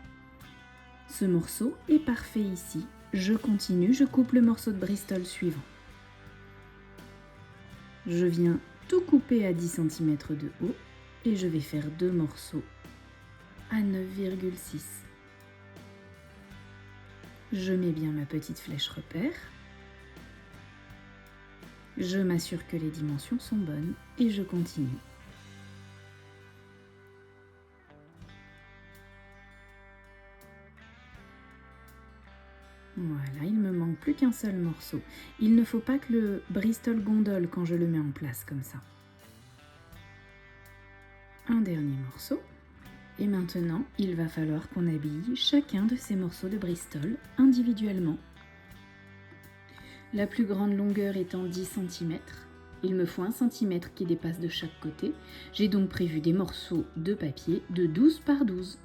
Ce morceau est parfait ici. Je continue, je coupe le morceau de Bristol suivant. Je viens tout couper à 10 cm de haut et je vais faire 2 morceaux à 9,6. Je mets bien ma petite flèche repère. Je m'assure que les dimensions sont bonnes et je continue. Voilà, il me manque plus qu'un seul morceau. Il ne faut pas que le Bristol gondole quand je le mets en place comme ça. Un dernier morceau. Et maintenant, il va falloir qu'on habille chacun de ces morceaux de Bristol individuellement. La plus grande longueur étant 10 cm. Il me faut 1 cm qui dépasse de chaque côté. J'ai donc prévu des morceaux de papier de 12 par 12.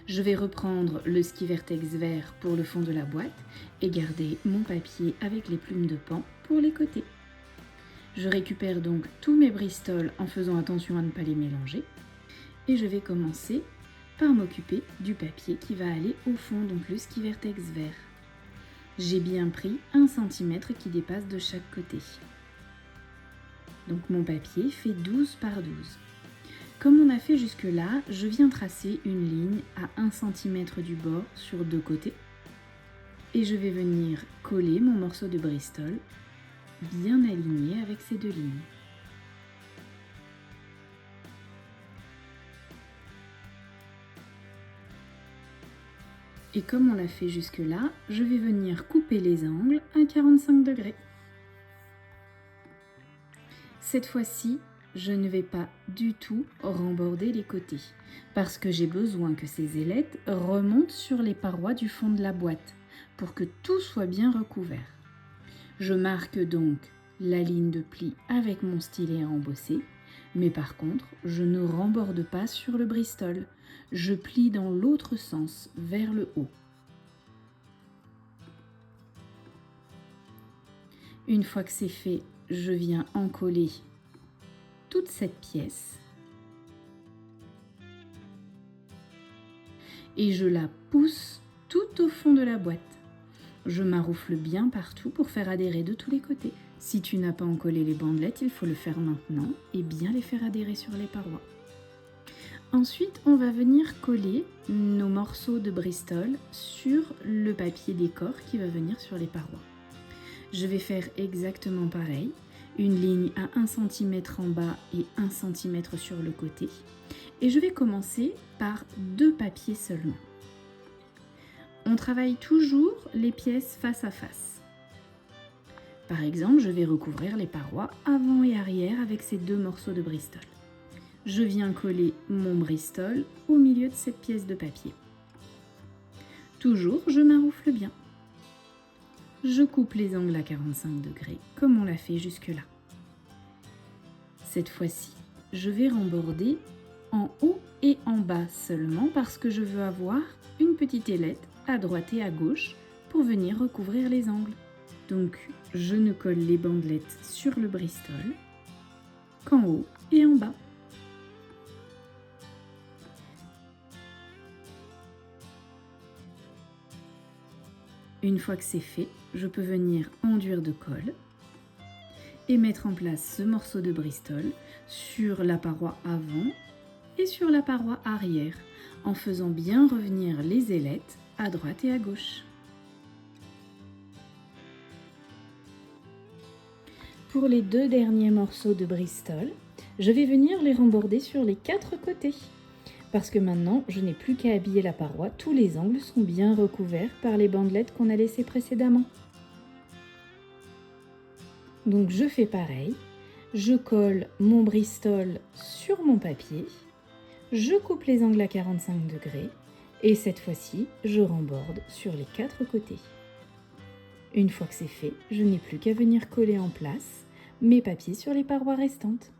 Je vais reprendre le ski vertex vert pour le fond de la boîte et garder mon papier avec les plumes de pan pour les côtés. Je récupère donc tous mes Bristol en faisant attention à ne pas les mélanger. Et je vais commencer par m'occuper du papier qui va aller au fond, donc le ski vertex vert. J'ai bien pris 1 cm qui dépasse de chaque côté. Donc mon papier fait 12 par 12. Comme on a fait jusque là, je viens tracer une ligne à 1 cm du bord sur 2 côtés. Et je vais venir coller mon morceau de Bristol bien aligné avec ces 2 lignes. Et comme on l'a fait jusque là, je vais venir couper les angles à 45 degrés. Cette fois-ci, je ne vais pas du tout remborder les côtés parce que j'ai besoin que ces ailettes remontent sur les parois du fond de la boîte pour que tout soit bien recouvert. Je marque donc la ligne de pli avec mon stylet à embosser, mais par contre, je ne remborde pas sur le Bristol. Je plie dans l'autre sens, vers le haut. Une fois que c'est fait, je viens encoller toute cette pièce et je la pousse tout au fond de la boîte. Je maroufle bien partout pour faire adhérer de tous les côtés. Si tu n'as pas encollé les bandelettes, il faut le faire maintenant et bien les faire adhérer sur les parois. Ensuite, on va venir coller nos morceaux de Bristol sur le papier décor qui va venir sur les parois. Je vais faire exactement pareil, une ligne à 1 cm en bas et 1 cm sur le côté. Et je vais commencer par 2 papiers seulement. On travaille toujours les pièces face à face. Par exemple, je vais recouvrir les parois avant et arrière avec ces 2 morceaux de Bristol. Je viens coller mon Bristol au milieu de cette pièce de papier. Toujours, je maroufle bien. Je coupe les angles à 45 degrés, comme on l'a fait jusque-là. Cette fois-ci, je vais remborder en haut et en bas seulement parce que je veux avoir une petite ailette à droite et à gauche pour venir recouvrir les angles. Donc, je ne colle les bandelettes sur le Bristol qu'en haut et en bas. Une fois que c'est fait, je peux venir enduire de colle et mettre en place ce morceau de Bristol sur la paroi avant et sur la paroi arrière en faisant bien revenir les ailettes à droite et à gauche. Pour les 2 derniers morceaux de Bristol, je vais venir les remborder sur les 4 côtés. Parce que maintenant, je n'ai plus qu'à habiller la paroi, tous les angles sont bien recouverts par les bandelettes qu'on a laissées précédemment. Donc je fais pareil, je colle mon Bristol sur mon papier, je coupe les angles à 45 degrés et cette fois-ci, je remborde sur les 4 côtés. Une fois que c'est fait, je n'ai plus qu'à venir coller en place mes papiers sur les parois restantes.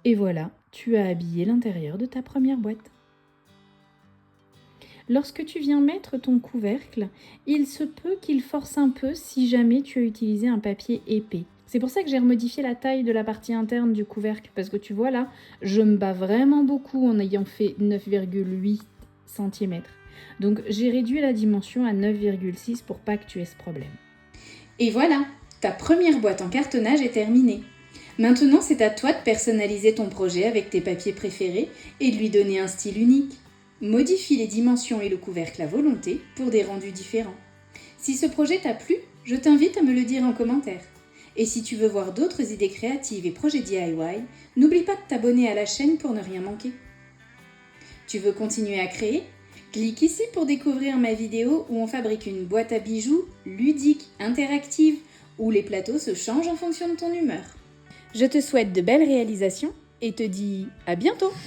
Et voilà, tu as habillé l'intérieur de ta première boîte. Lorsque tu viens mettre ton couvercle, il se peut qu'il force un peu si jamais tu as utilisé un papier épais. C'est pour ça que j'ai remodifié la taille de la partie interne du couvercle, parce que tu vois là, je me bats vraiment beaucoup en ayant fait 9,8 cm. Donc j'ai réduit la dimension à 9,6 pour pas que tu aies ce problème. Et voilà, ta première boîte en cartonnage est terminée. Maintenant, c'est à toi de personnaliser ton projet avec tes papiers préférés et de lui donner un style unique. Modifie les dimensions et le couvercle à volonté pour des rendus différents. Si ce projet t'a plu, je t'invite à me le dire en commentaire. Et si tu veux voir d'autres idées créatives et projets DIY, n'oublie pas de t'abonner à la chaîne pour ne rien manquer. Tu veux continuer à créer ? Clique ici pour découvrir ma vidéo où on fabrique une boîte à bijoux ludique, interactive, où les plateaux se changent en fonction de ton humeur. Je te souhaite de belles réalisations et te dis à bientôt!